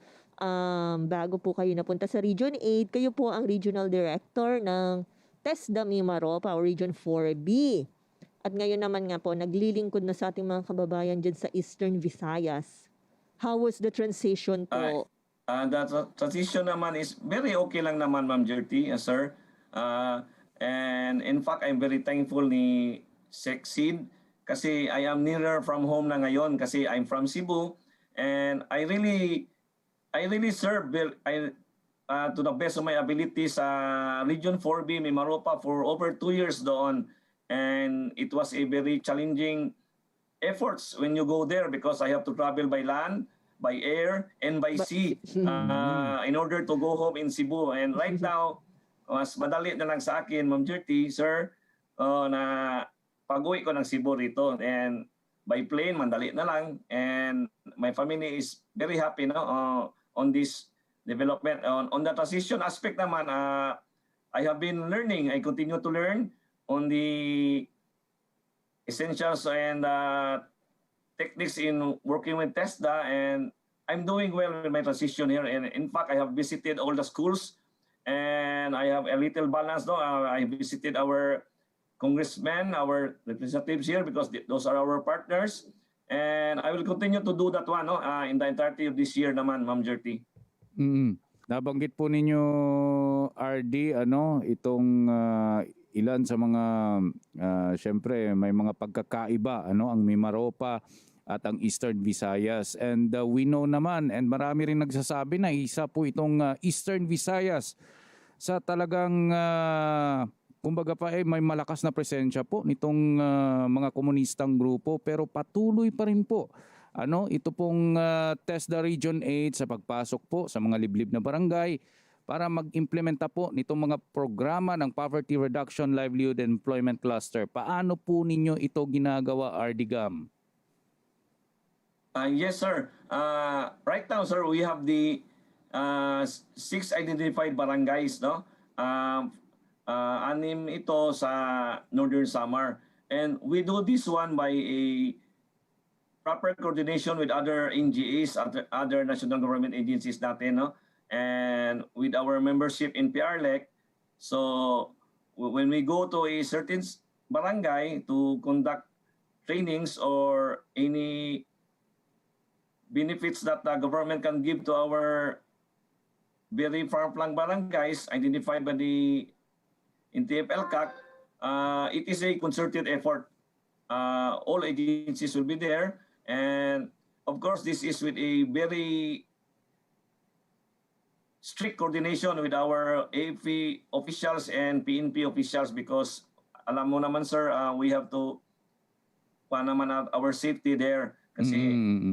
bago po kayo napunta sa Region 8, kayo po ang Regional Director ng TESDA Mimaropa o Region 4B. At ngayon naman nga po, naglilingkod na sa ating mga kababayan dyan sa Eastern Visayas. How was the transition po? The transition naman is very okay lang naman, Ma'am Gertie, sir. And in fact, I'm very thankful ni Sexid kasi I am nearer from home na ngayon kasi I'm from Cebu and I really serve to the best of my ability sa Region 4B Mimaropa for over 2 years doon, and it was a very challenging efforts when you go there because I have to travel by land, by air, and by sea in order to go home in Cebu. And right now, mas madali na lang sa akin, Ma'am Gertie, sir, na pag-uwi ko ng Cebu rito. And by plane, mandali na lang. And my family is very happy on this development. On the transition aspect naman, I have been learning. I continue to learn on the essentials and techniques in working with TESDA, and I'm doing well with my transition here. And in fact, I have visited all the schools, and I have a little balance. I visited our congressmen, our representatives here, because those are our partners. And I will continue to do that one in the entirety of this year naman, Ma'am Gertie. Nabanggit po ninyo, RD, itong ilan sa mga, syempre, may mga pagkakaiba, ang Mimaropa at ang Eastern Visayas. And we know naman, and marami rin nagsasabi na isa po itong Eastern Visayas sa talagang kumbaga pa may malakas na presensya po nitong mga komunistang grupo, pero patuloy pa rin po ito pong TESDA Region 8 sa pagpasok po sa mga liblib na barangay para mag-implementa po nitong mga programa ng Poverty Reduction, Livelihood and Employment Cluster. Paano po ninyo ito ginagawa, RD Gam? Yes, sir. Right now, sir, we have the 6 identified barangays, no? 6 ito sa Northern Samar. And we do this one by a proper coordination with other NGAs, other national government agencies natin, no? And with our membership in PRLEC. So when we go to a certain barangay to conduct trainings or any benefits that the government can give to our very far-flung barangays identified by the NTF-ELCAC, it is a concerted effort. All agencies will be there, and of course this is with a very strict coordination with our AFP officials and PNP officials, because alam mo naman, sir, we have to naman our safety there. Kasi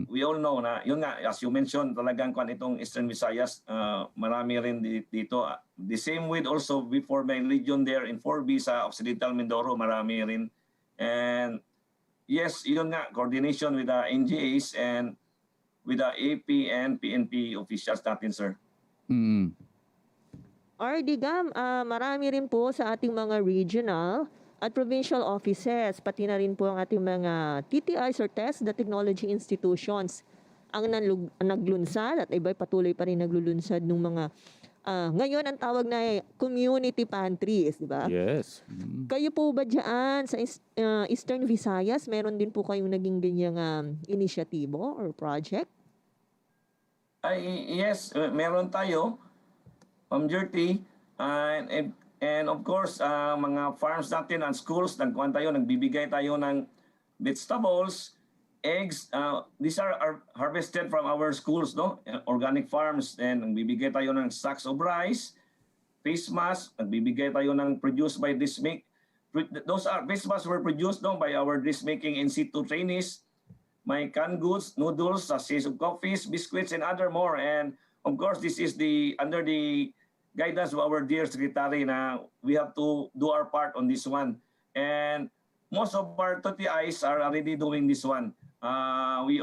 we all know na, yun nga, as you mentioned, talagang itong Eastern Visayas, marami rin dito. The same with also before my region there in 4B sa Occidental Mindoro, marami rin. And yes, yun nga, coordination with the NGAs and with the AP and PNP officials natin, sir. RD Gam, marami rin po sa ating mga regional at provincial offices, pati na rin po ang ating mga TTIs or TESDA Technology Institutions ang naglunsad at iba'y patuloy pa rin naglulunsad ng mga ngayon ang tawag na community pantries, di ba? Yes. Kayo po ba dyan sa Eastern Visayas, meron din po kayong naging ganyang inisyatibo or project? Yes, meron tayo, Ma'am Gertie. And of course, mga farms natin and schools, nagbibigay tayo ng vegetables, eggs. These are harvested from our schools, no? Organic farms. And nagbibigay tayo ng sacks of rice, face mask, nagbibigay tayo ng produced by this make. Those are face masks were produced by our dish making in situ trainees. May canned goods, noodles, sachets of coffees, biscuits, and other more. And of course, this is under the guidance of our dear secretary na we have to do our part on this one. And most of our TTIs are already doing this one. We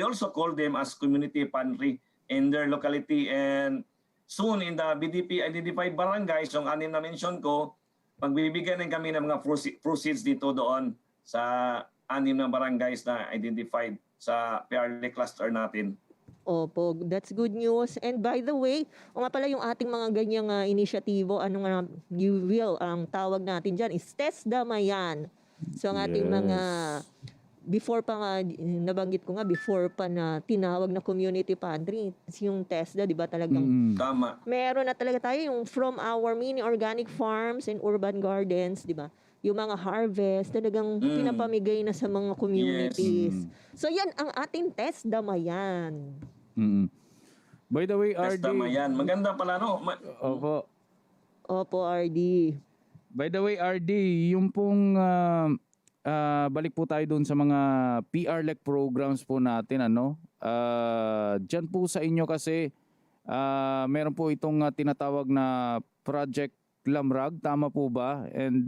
also call them as community pantry in their locality. And soon in the BDP identified barangays, yung 6 na mention ko, magbibigyan din kami ng mga proceeds doon sa 6 na barangays na identified sa PRL cluster natin. Opo, that's good news. And by the way, nga pala yung ating mga ganyang inisyatibo, ang tawag natin dyan is TESDA Mayan. So ang ating mga, before pa nga, nabanggit ko nga, before pa na tinawag na community pantry, yung TESDA, di ba talagang, tama. Meron na talaga tayo yung from our mini organic farms and urban gardens, di ba? Yung mga harvest, talagang pinapamigay na sa mga communities. Yes. So yan ang ating TESDA Mayan. By the way, RD. TESDA Mayan. Maganda pala, no? Opo, RD. By the way, RD, yung pong balik po tayo doon sa mga PR-LEC programs po natin, ano? Diyan po sa inyo kasi meron po itong tinatawag na Project Lamrag, tama po ba? And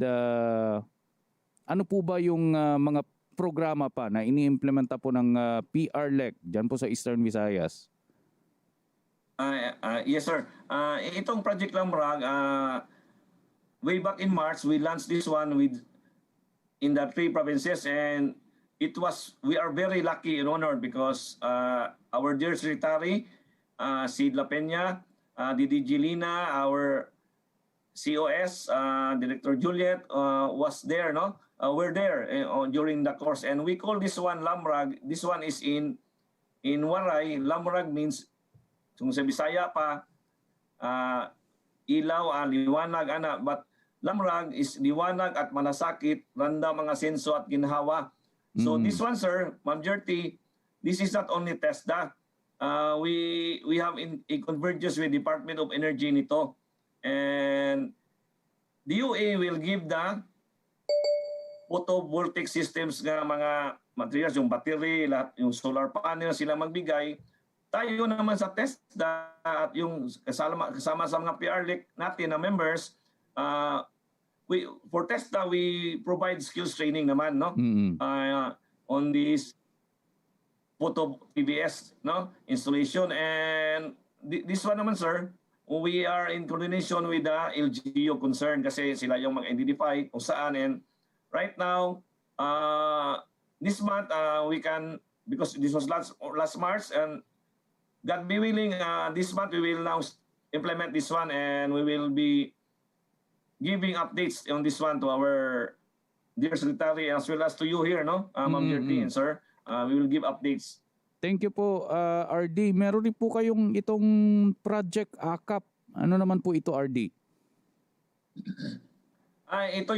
ano po ba yung mga programa pa na iniimplementa po ng PR-LEC dyan po sa Eastern Visayas? Yes, sir. Itong Project Lamrag, way back in March, we launched this one in the 3 provinces, and we are very lucky and honored because our dear secretary, Sid La Peña, DDG Lina, our COS, Director Juliet, was there, no? We're there during the course, and we call this one Lamrag. This one is in Waray. Lamrag means, kung sa Bisaya pa, ilaw, liwanag, but Lamrag is liwanag at malasakit, randa mga senso at ginhawa. So this one, sir, Ma'am Jerty, this is not only TESDA. We have a convergence with Department of Energy nito. And DOA will give the photovoltaic systems nga mga materials, yung battery, lahat, yung solar panel sila magbigay. Tayo naman sa TESDA at yung kasama sa mga PR-LEC natin na members, for TESDA, we provide skills training naman, no? On this photo PBS, no? Installation. And this one naman, sir, we are in coordination with the LGU concerned kasi sila yung mag-identify kung saan. And right now, this month, we can, because this was last March, and God be willing, this month we will now implement this one, and we will be giving updates on this one to our dear secretary as well as to you here, no? Ma'am Gertie and sir. We will give updates. Thank you po, RD. Meron rin po kayong itong Project AKAP. Ano naman po ito, RD? Ito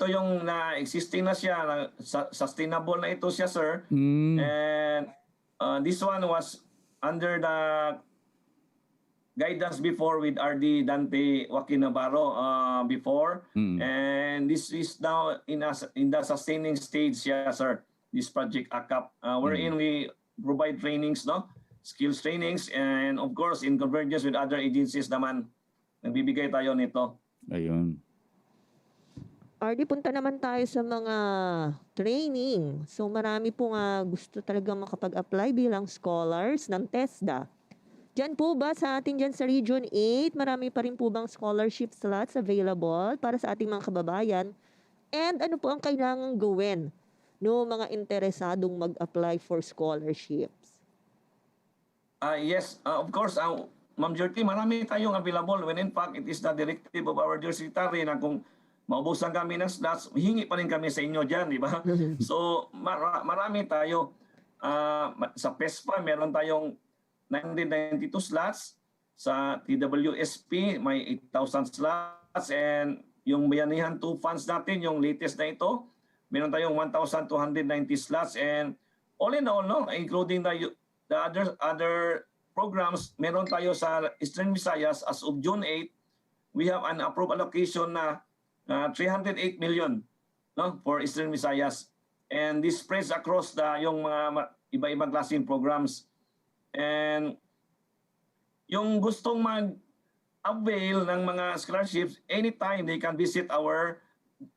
yung na existing na siya, sustainable na ito siya, sir. And this one was under the guidance before with RD Dante Joaquin Navarro before. And this is now in the sustaining stage siya, sir. This Project AKAP, wherein we provide trainings, no? Skills trainings, and of course, in convergence with other agencies naman, nagbibigay tayo nito. Ayun. RD, punta naman tayo sa mga training. So marami po nga gusto talaga makapag-apply bilang scholars ng TESDA. Diyan po ba sa atin dyan sa Region 8, marami pa rin po bang scholarship slots available para sa ating mga kababayan? And ano po ang kailangang gawin no mga interesadong mag-apply for scholarships? Yes, of course, Ma'am Jerty, marami tayong available when in fact it is the directive of our dear secretary na kung maubusan kami ng slots, hingi pa rin kami sa inyo dyan, di ba? So marami tayo. Sa PESPA, meron tayong 992 slots. Sa TWSP, may 8,000 slots. And yung Bayanihan 2 funds natin, yung latest na ito, meron tayong 1,290 slots. And all in all, no, including the other programs, meron tayo sa Eastern Visayas as of June 8, we have an approved allocation na 308 million, no, for Eastern Visayas. And this spreads across yung mga iba-ibang klaseng programs. And yung gustong mag-avail ng mga scholarships, anytime they can visit our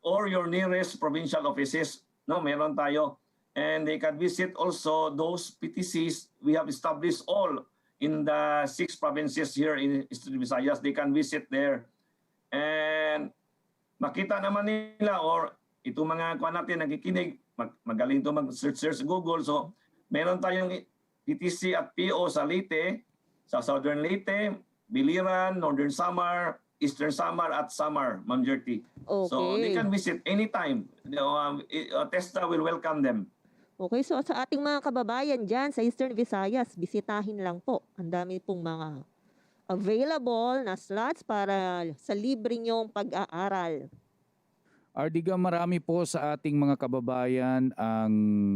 or your nearest provincial offices. No, meron tayo. And they can visit also those PTCs we have established all in the 6 provinces here in Eastern Visayas. They can visit there. And makita naman nila, or itong mga kuha natin nakikinig, magaling to mag-search Google. So meron tayong PTC at PO sa Leyte, sa Southern Leyte, Biliran, Northern Samar, Eastern Samar at Samar, Ma'am Jerty. Okay. So they can visit anytime. TESDA will welcome them. Okay, so sa ating mga kababayan dyan sa Eastern Visayas, bisitahin lang po. Ang dami pong mga available na slots para sa libre niyong pag-aaral. Ardiga, marami po sa ating mga kababayan ang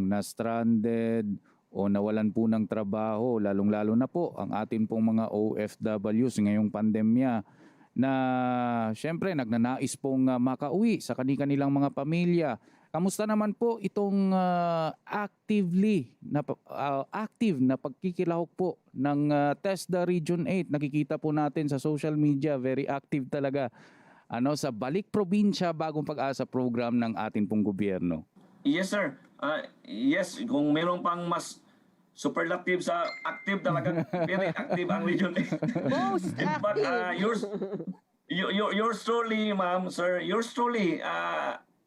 na-stranded o nawalan po ng trabaho, lalong-lalo na po ang atin pong mga OFWs ngayong pandemya na syempre nagnanais pong makauwi sa kanilang mga pamilya. Kamusta naman po itong active na pagkikilahok po ng TESDA Region 8? Nakikita po natin sa social media, very active talaga sa Balik Probinsya Bagong Pag-asa program ng ating pong gobyerno. Yes, sir. Yes, kung meron pang mas superlative sa active, talagang very active ang Region 8. Most active! But yours truly, ma'am, sir, yours truly,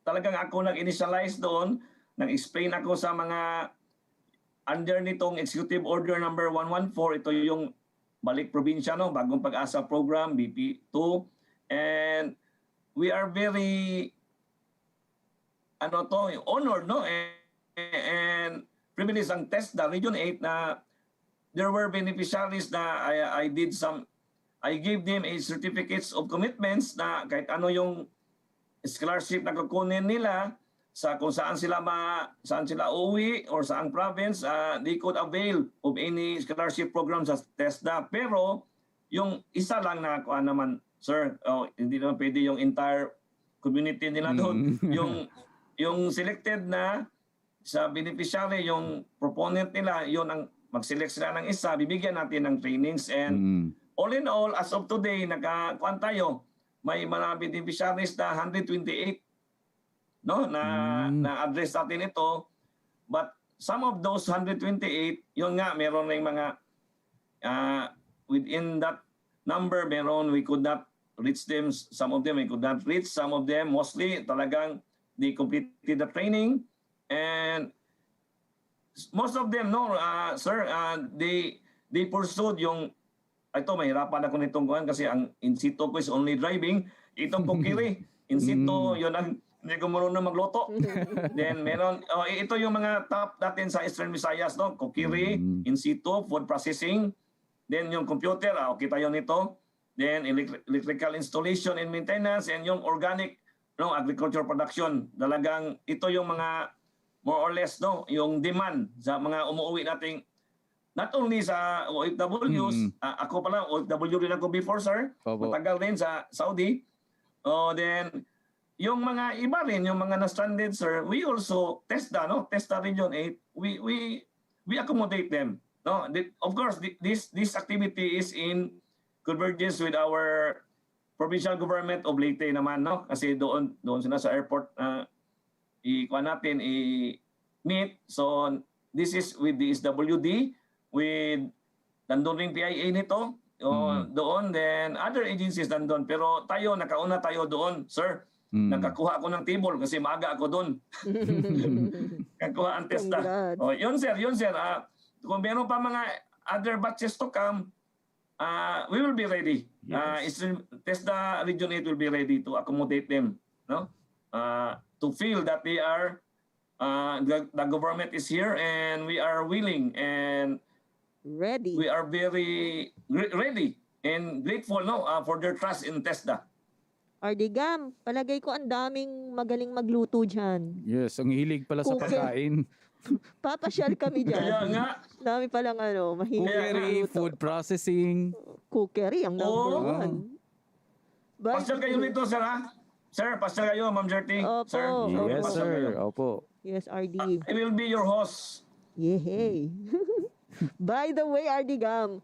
talagang ako nag-initialize doon, nag-explain ako sa mga under nitong Executive Order number 114, ito yung Balik Probinsya, no, Bagong Pag-asa program, BP2, and we are very honored, no, and privileged ang TESDA Region 8 na there were beneficiaries na I gave them a certificates of commitments na kahit ano yung scholarship na kukunin nila sa kung saan sila uuwi or saang province, they could avail of any scholarship program sa TESDA. Pero yung isa lang na naman, sir, hindi naman pwede yung entire community nila doon. Yung selected na sa beneficiary, yung proponent nila, yun ang mag-select sila ng isa, bibigyan natin ng trainings. And all in all, as of today, nagkakuan tayo, may mga beneficiaries na 128, no, na address natin ito. But some of those 128, yun nga, meron ring mga within that number, we could not reach them. Some of them we could not reach. Some of them, mostly, talagang they completed the training. And most of them, no, sir, they pursued yung, ito, mahirapan ako nitong kuhan kasi ang in situ ko is only driving. Itong kukiri, in situ, yun ang hindi ko marunong magluto. Then meron, ito yung mga top natin sa Eastern Visayas, no? Kukiri, in situ, food processing. Then yung computer, okay tayo nito. Then electrical installation and maintenance, and yung organic, no, agriculture production. Talagang ito yung mga more or less, no, yung demand sa mga umuwi nating not only sa OFWs, ako pala, OFW rin ako before, sir. Matagal rin sa Saudi. Then, yung mga iba rin, yung mga na-stranded, sir, we also, TESDA, no? TESDA Region 8, we accommodate them. No? Of course, this activity is in convergence with our provincial government of Leyte naman, no? Kasi doon sila sa airport, ikuha natin, i-meet. So, this is with the DWDD, with nandun ring PIA nito, doon, then other agencies nandun. Pero tayo, nakauna tayo doon, sir. Nakakuha ako ng table kasi maaga ako doon. Nakakuha ang TESDA. Yun sir. Kung meron pa mga other batches to come, we will be ready. TESDA Region 8 will be ready to accommodate them, no? To feel that they are, the government is here and we are willing and ready. We are very ready and grateful no for their trust in TESDA. Ardigam, palagay ko ang daming magaling magluto dyan. Yes, ang hilig pala sa Cooker. pagkain. Papasyal kami dyan. Kaya nga. Dami palang mahilig Cookery, magluto. food processing. Cookery, ang number Oo. one. But, Pasyal kayo rito, sir, ha? Sir, pasyal kayo, Ma'am Jerty. Opo. Sir, Yes, pasyal kayo. sir. Opo. yes, RD. I will be your host. Yehey. By the way, Ardigam,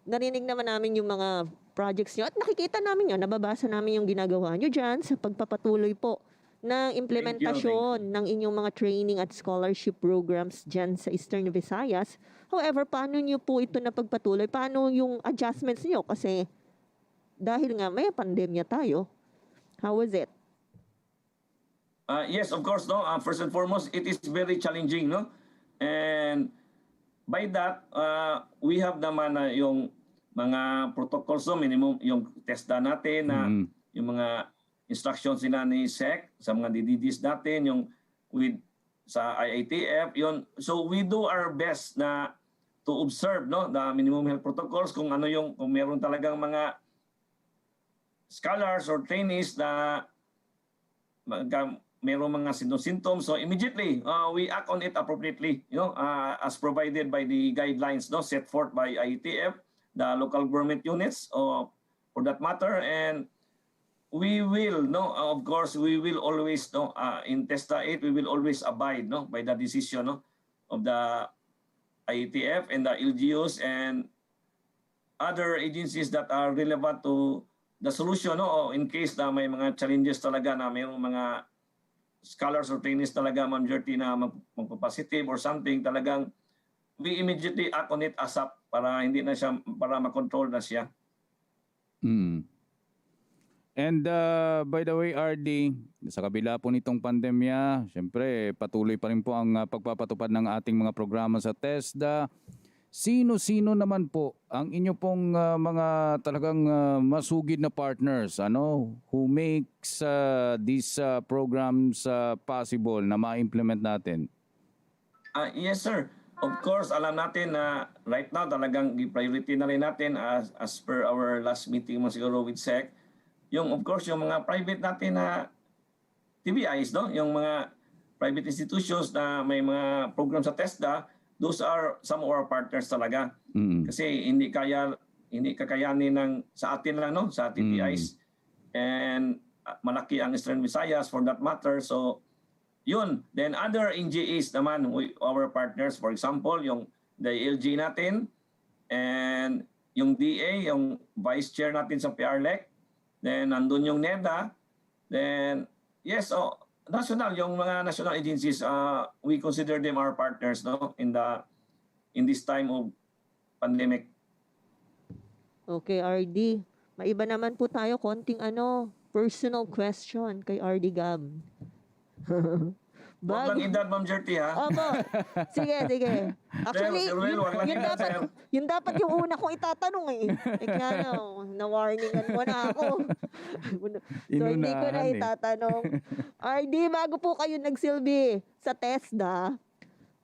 narinig naman namin yung mga projects nyo at nakikita namin yun, nababasa namin yung ginagawa nyo dyan sa pagpapatuloy po ng implementasyon ng inyong mga training at scholarship programs dyan sa Eastern Visayas. However, paano nyo po ito napagpatuloy? Paano yung adjustments nyo? Kasi dahil nga may pandemya tayo, how was it? Yes, of course, no. First and foremost, it is very challenging, no. And by that, we have naman yung mga protocols, no, minimum yung TESDA natin na yung mga instructions nila ni SEC sa mga DDDs natin, yung with sa IITF, yun. So we do our best na to observe, no, the minimum health protocols kung ano yung kung meron talagang mga scholars or trainees na merong mga symptoms, so immediately we act on it appropriately, you know, as provided by the guidelines, no, set forth by IETF, the local government units, for that matter, and we will, no, of course, we will always, no, in TESDA 8, we will always abide, no, by the decision, no, of the IETF and the LGUs and other agencies that are relevant to the solution, no, in case na may mga challenges talaga na mayroong mga scholars or trainees talaga, Ma'am Jerty, na magpa-positive or something, talagang we immediately act on it ASAP para hindi na siya, para makontrol na siya. And by the way, RD, sa kabila po nitong pandemya, syempre patuloy pa rin po ang pagpapatupad ng ating mga programa sa TESDA. Sino-sino naman po ang inyo pong mga talagang masugid na partners, ano, who makes these programs possible na ma-implement natin? Yes, sir. Of course, alam natin na right now talagang priority na rin natin as per our last meeting mo siguro with SEC. Yung of course yung mga private natin na TBIs, no, yung mga private institutions na may mga program sa TESDA, those are some of our partners talaga. Kasi hindi kakayanin ng sa atin lang, no, sa TTIs. And malaki ang Eastern Visayas for that matter. So yun. Then other NGEs naman, our partners, for example, yung DLG natin and yung DA, yung vice chair natin sa PRLEC. Then nandun yung NEDA. Then yes, national, yung mga national agencies, we consider them our partners, no, in this time of pandemic. Okay, RD. Maiba naman po tayo, konting personal question kay RD Gab. Wag lang edad, Ma'am Jerty, ha? Opo. Sige. Actually, yun dapat yung una kong itatanong eh. Kaya na-warningan mo na ako. So, hindi ko na itatanong. RD, bago po kayo nagsilbi sa TESDA,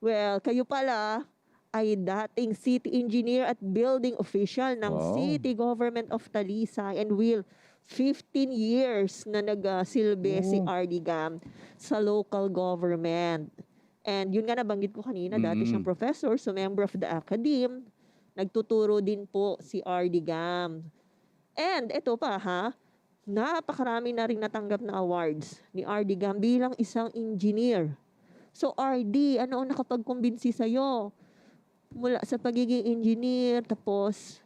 well, kayo pala ay dating city engineer at building official ng City Government of Talisay and will 15 years na nagsilbi si RD Gam sa local government. And yun nga nabanggit ko kanina, dati siyang professor, so member of the academe. Nagtuturo din po si RD Gam. And ito pa napakarami na rin natanggap na awards ni RD Gam bilang isang engineer. So RD, ano ang nakapagkumbinsi sa'yo? Mula sa pagiging engineer, tapos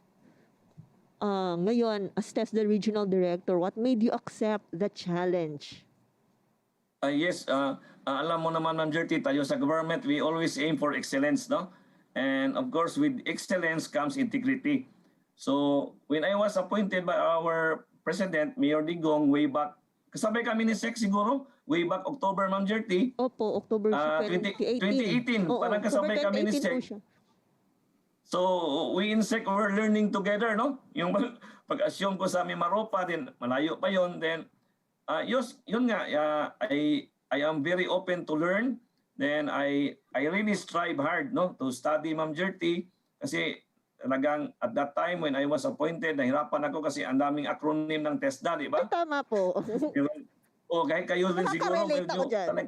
ngayon, as TESDA Regional Director, what made you accept the challenge? Yes, alam mo naman, Ma'am Jerty, tayo sa government, we always aim for excellence, no? And of course, with excellence comes integrity. So, when I was appointed by our President, Mayor Digong, way back, kasabay kami ni SEC siguro, way back October, Ma'am Jerty. Opo, October 2018. Parang kasabay kami ni SEC. So, we in SEC were learning together, no? Yung pag-assume ko sa Mimaropa, din malayo pa yon. Then, yun nga, I am very open to learn. Then, I really strive hard, no, to study, Ma'am Jerty. Kasi, talagang at that time when I was appointed, nahirapan ako kasi ang daming acronym ng TESDA, di ba? Tama po. Pero, kahit kayo din siguro. Nakaka-relate ako dyan.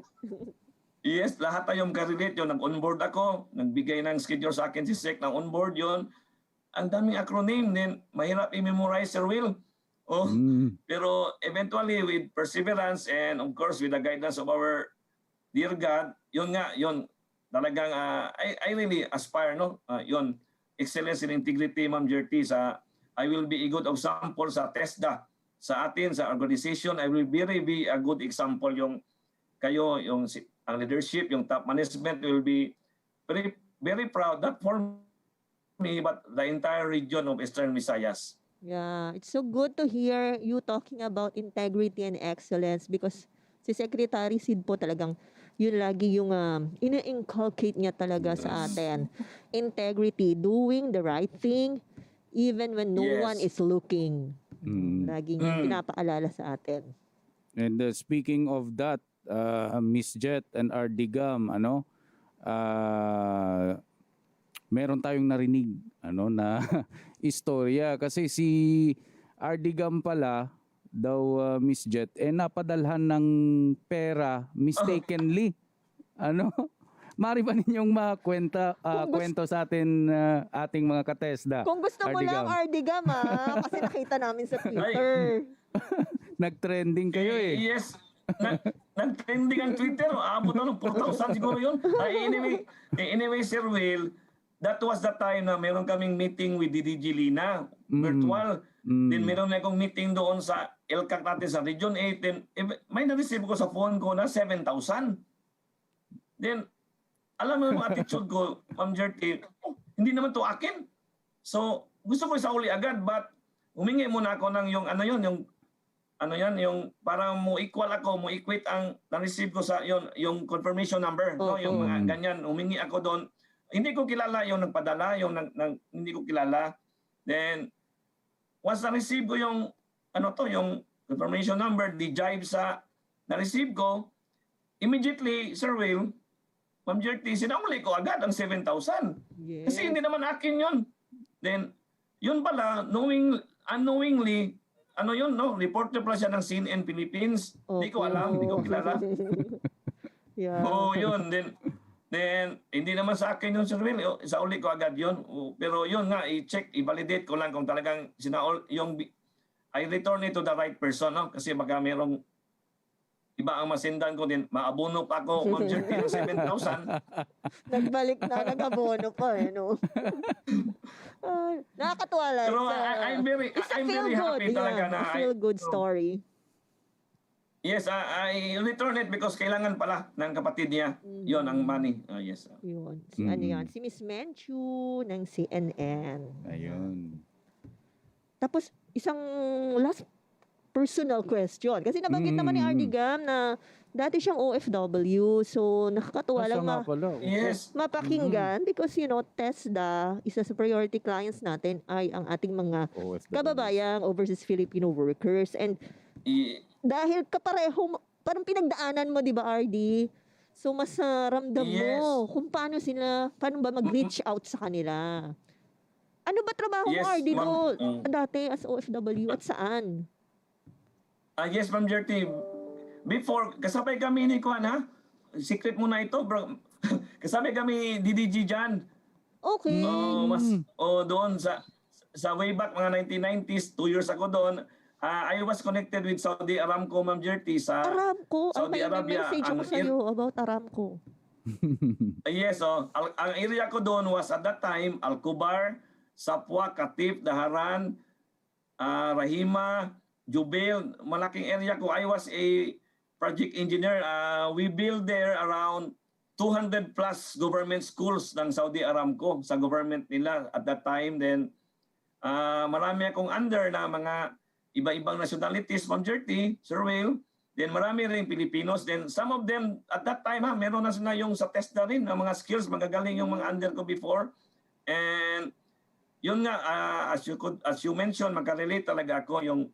Yes, lahat tayong karelate yun. Nag-onboard ako, nagbigay ng schedule sa akin si SEC ng onboard yun. Ang daming acronym, then mahirap i-memorize, Sir Will. Pero eventually with perseverance and of course with the guidance of our dear God, yun talagang I really aspire, no? Yun, excellence in integrity, Ma'am Jerty, I will be a good example sa TESDA. Sa atin, sa organization, I will be a good example kayo, ang leadership, yung top management will be very, very proud, not for me, but the entire region of Eastern Visayas. Yeah, it's so good to hear you talking about integrity and excellence because si Secretary Sid po talagang yun lagi yung ina-inculcate niya talaga sa atin. Integrity, doing the right thing even when no one is looking. Laging pinapaalala sa atin. And speaking of that, Miss Jet and RD Gam, meron tayong narinig na istorya kasi si RD Gam pala daw, Miss Jet, napadalhan ng pera mistakenly. Mari ba ninyong kwento sa atin, ating mga ka-TESDA? Kung gusto mo lang, RD Gam, kasi nakita namin sa Twitter. Nag-trending kayo eh. Yes. Nag-trending ang Twitter. Abot 4,000 siguro yun. Anyway, Sir Will, that was the time na meron kaming meeting with DDG Lina, virtual. Then meron na akong meeting doon sa LCAC natin sa Region 8. Then may na-receive ko sa phone ko na 7,000. Then, alam mo yung attitude ko, Ma'am Jerty, hindi naman to akin. So, gusto ko isauli agad, but humingi muna ako ng yung para mo equate ang na-receive ko sa yung confirmation number, no, yung mga ganyan. Humingi ako doon. Hindi ko kilala yung nagpadala, hindi ko kilala. Then once na-receive ko yung confirmation number, the jive sa na-receive ko, immediately, Sir Will, Ma'am Jerty, sinauli ko agad ang 7,000. Yes. Kasi hindi naman akin yun. Then, yun pala, unknowingly, reporter pala siya ng CNN Philippines. Hindi ko alam, hindi ko kilala. Yun. Then, hindi naman sa akin yun, Sir Will. Isauli ko agad yun. Pero yun nga, i-check, i-validate ko lang kung talagang I return it to the right person, no? Kasi baka merong iba ang masendan ko din. Maabono pa ako, Ma'am Jerty, ng 7,000. Nagbalik na, nag-abono pa no? Nakakatuwa lang. Pero I'm very happy talaga na feel-good story. Yes, I return it because kailangan pala ng kapatid niya. Yon ang money. Yes. Yun. Si Miss Menchu ng CNN. Ayun. Tapos, isang last personal question. Kasi nabanggit naman ni RD Gam na dati siyang OFW. So, nakakatuwa lang mapakinggan because, TESDA, isa sa priority clients natin ay ang ating mga kababayang overseas Filipino workers. And dahil kapareho, parang pinagdaanan mo, di ba, RD? So, mas ramdam mo kung paano ba mag-reach out sa kanila. Ano ba trabaho mo, RD, dati as OFW at saan? Yes, Ma'am Jerty. Before, kasabay kami ni Kuan, ha? Secret muna ito, bro. Kasabay kami DDG dyan. Okay. Doon sa way back mga 1990s, 2 years ago doon, I was connected with Saudi Aramco, Ma'am Jerty, sa Aramco? Saudi Arabia. May message ako sa'yo about Aramco. Yes, ang area ko doon was at that time, Al-Kubar, Sapwa, Katip, Daharan, Rahima, Jubail, malaking area ko. I was a project engineer. We built there around 200 plus government schools ng Saudi Aramco sa government nila at that time. Then, marami akong under na mga iba-ibang nationalities, Ma'am Jerty, Sir Will. Then marami rin Filipinos. Then some of them at that time, meron na sila yung sa TESDA rin, na mga skills, magagaling yung mga under ko before. And yun nga, as you mentioned, magka-relate talaga ako yung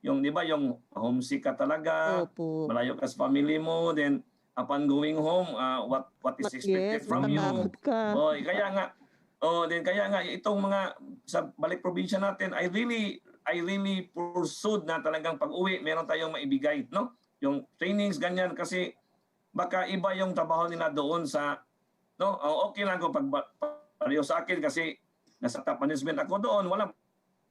di ba, yung homesick ka talaga, malayo ka sa family mo, then upon going home, what is expected from you. Ka. Kaya nga, Then kaya nga itong mga sa balik probinsya natin, I really pursued na talagang pag-uwi meron tayong maibigay, no? Yung trainings ganyan kasi baka iba yung trabaho nila doon sa no, okay lang ko pag pareho sa akin kasi nasa top management ako doon, walang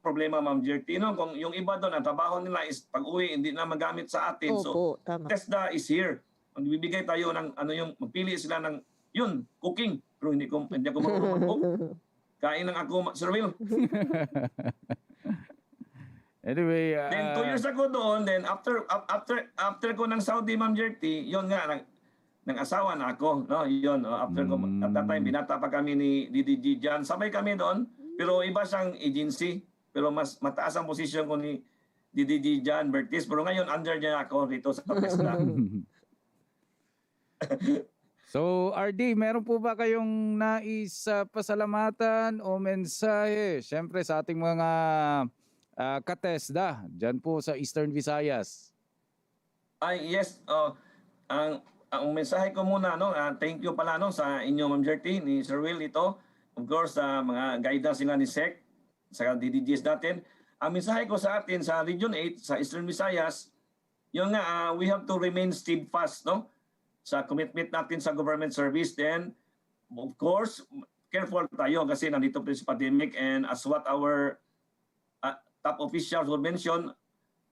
problema Ma'am Gertie, no? Kung yung iba doon ang trabaho nila is pag-uwi hindi na magamit sa atin. Opo, tama. TESDA is here. Magbibigay tayo ng magpili sila ng yun, cooking. Pero hindi ako marunong mag-cook. Kain lang ako, Sir Will. Anyway, then 2 years ago doon, then after ko ng Saudi, Ma'am Gertie, yun nga, ng asawa na ako. No? Yun, after ko, at that time, binata pa kami ni DDG dyan. Sabay kami doon, pero iba siyang agency. Pero mas mataas ang posisyon ko ni DDG Jan Bertis. Pero ngayon, under niya ako rito sa TESDA. So, RD, meron po ba kayong nais pasalamatan o mensahe? Siyempre sa ating mga ka-TESDA, dyan po sa Eastern Visayas. Yes. Ang mensahe ko muna, no, thank you pala no, sa inyo, Ma'am Gertie, ni Sir Will ito. Of course, mga guidance sila ni SEC, sa DDGs natin. Ang mensahe ko sa atin sa Region 8, sa Eastern Visayas, yung nga, we have to remain steadfast, no? Sa commitment natin sa government service. Then, of course, careful tayo kasi nandito pa sa pandemic and as what our top officials will mention,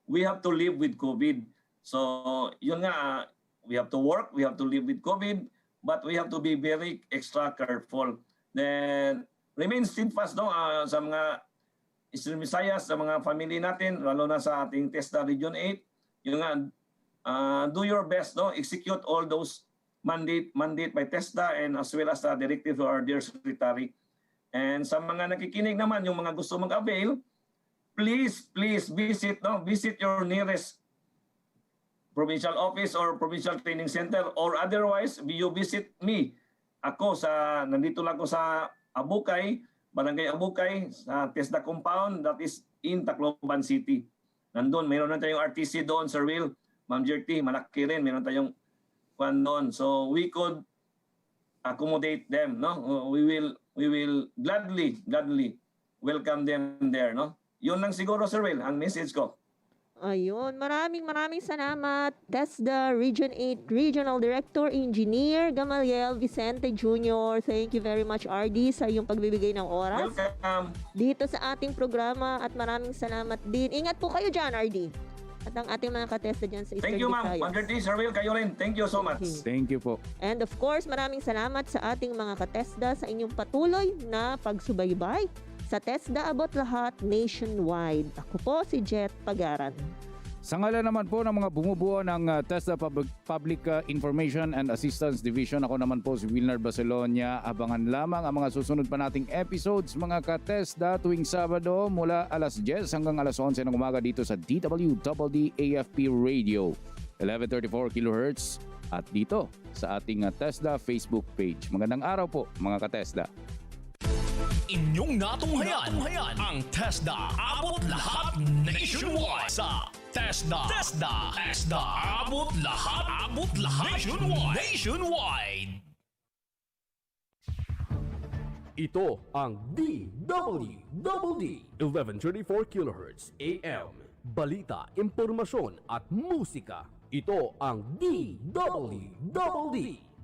we have to live with COVID. So, yun nga, we have to work, we have to live with COVID, but we have to be very extra careful. Then, remain steadfast no, sa mga Eastern Visayas, sa mga family natin, lalo na sa ating TESDA Region 8. Yun nga, do your best, no? Execute all those mandate by TESDA and as well as the directive to our dear secretary. And sa mga nakikinig naman, yung mga gusto mag-avail, please visit your nearest provincial office or provincial training center or otherwise, you visit me. Ako nandito lang ako sa Abukay, Barangay Abukay, sa TESDA compound that is in Tacloban City. Nandun, mayroon na tayong RTC doon, Sir Will, Ma'am Gertie, malaki rin, mayroon tayong kwan doon. So we could accommodate them, no? We will gladly welcome them there, no? Yun lang siguro, Sir Will, ang message ko. Ayun, maraming salamat. TESDA Region 8 Regional Director Engineer Gamaliel Vicente Jr. Thank you very much, RD, sa iyong pagbibigay ng oras. Welcome. Dito sa ating programa at maraming salamat din. Ingat po kayo dyan, RD. At ang ating mga ka-TESDA dyan sa Eastern Thank you, ma'am. Visayas. Wonderful, Sir Will, kayo rin. Thank you so much. Thank you po. And of course, maraming salamat sa ating mga ka-TESDA sa inyong patuloy na pagsubaybay sa TESDA Abot Lahat nationwide. Ako po si Gette Pagaran. Sa ngalan naman po ng mga bumubuo ng TESDA Public Information and Assistance Division, ako naman po si Wilnard Bacelonia. Abangan lamang ang mga susunod pa nating episodes, mga ka-TESDA, tuwing Sabado mula alas 10 hanggang alas 11 ng umaga dito sa DWDD AFP Radio, 1134 kHz at dito sa ating TESDA Facebook page. Magandang araw po, mga ka-TESDA. Inyong natunghayan ang TESDA Abot Lahat Nationwide sa TESDA Abot Lahat Nationwide. Ito ang DWDD 1134 kHz AM. Balita, impormasyon at musika. Ito ang DWDD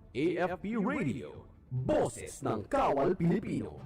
AFP Radio. Boses ng Kawal Pilipino.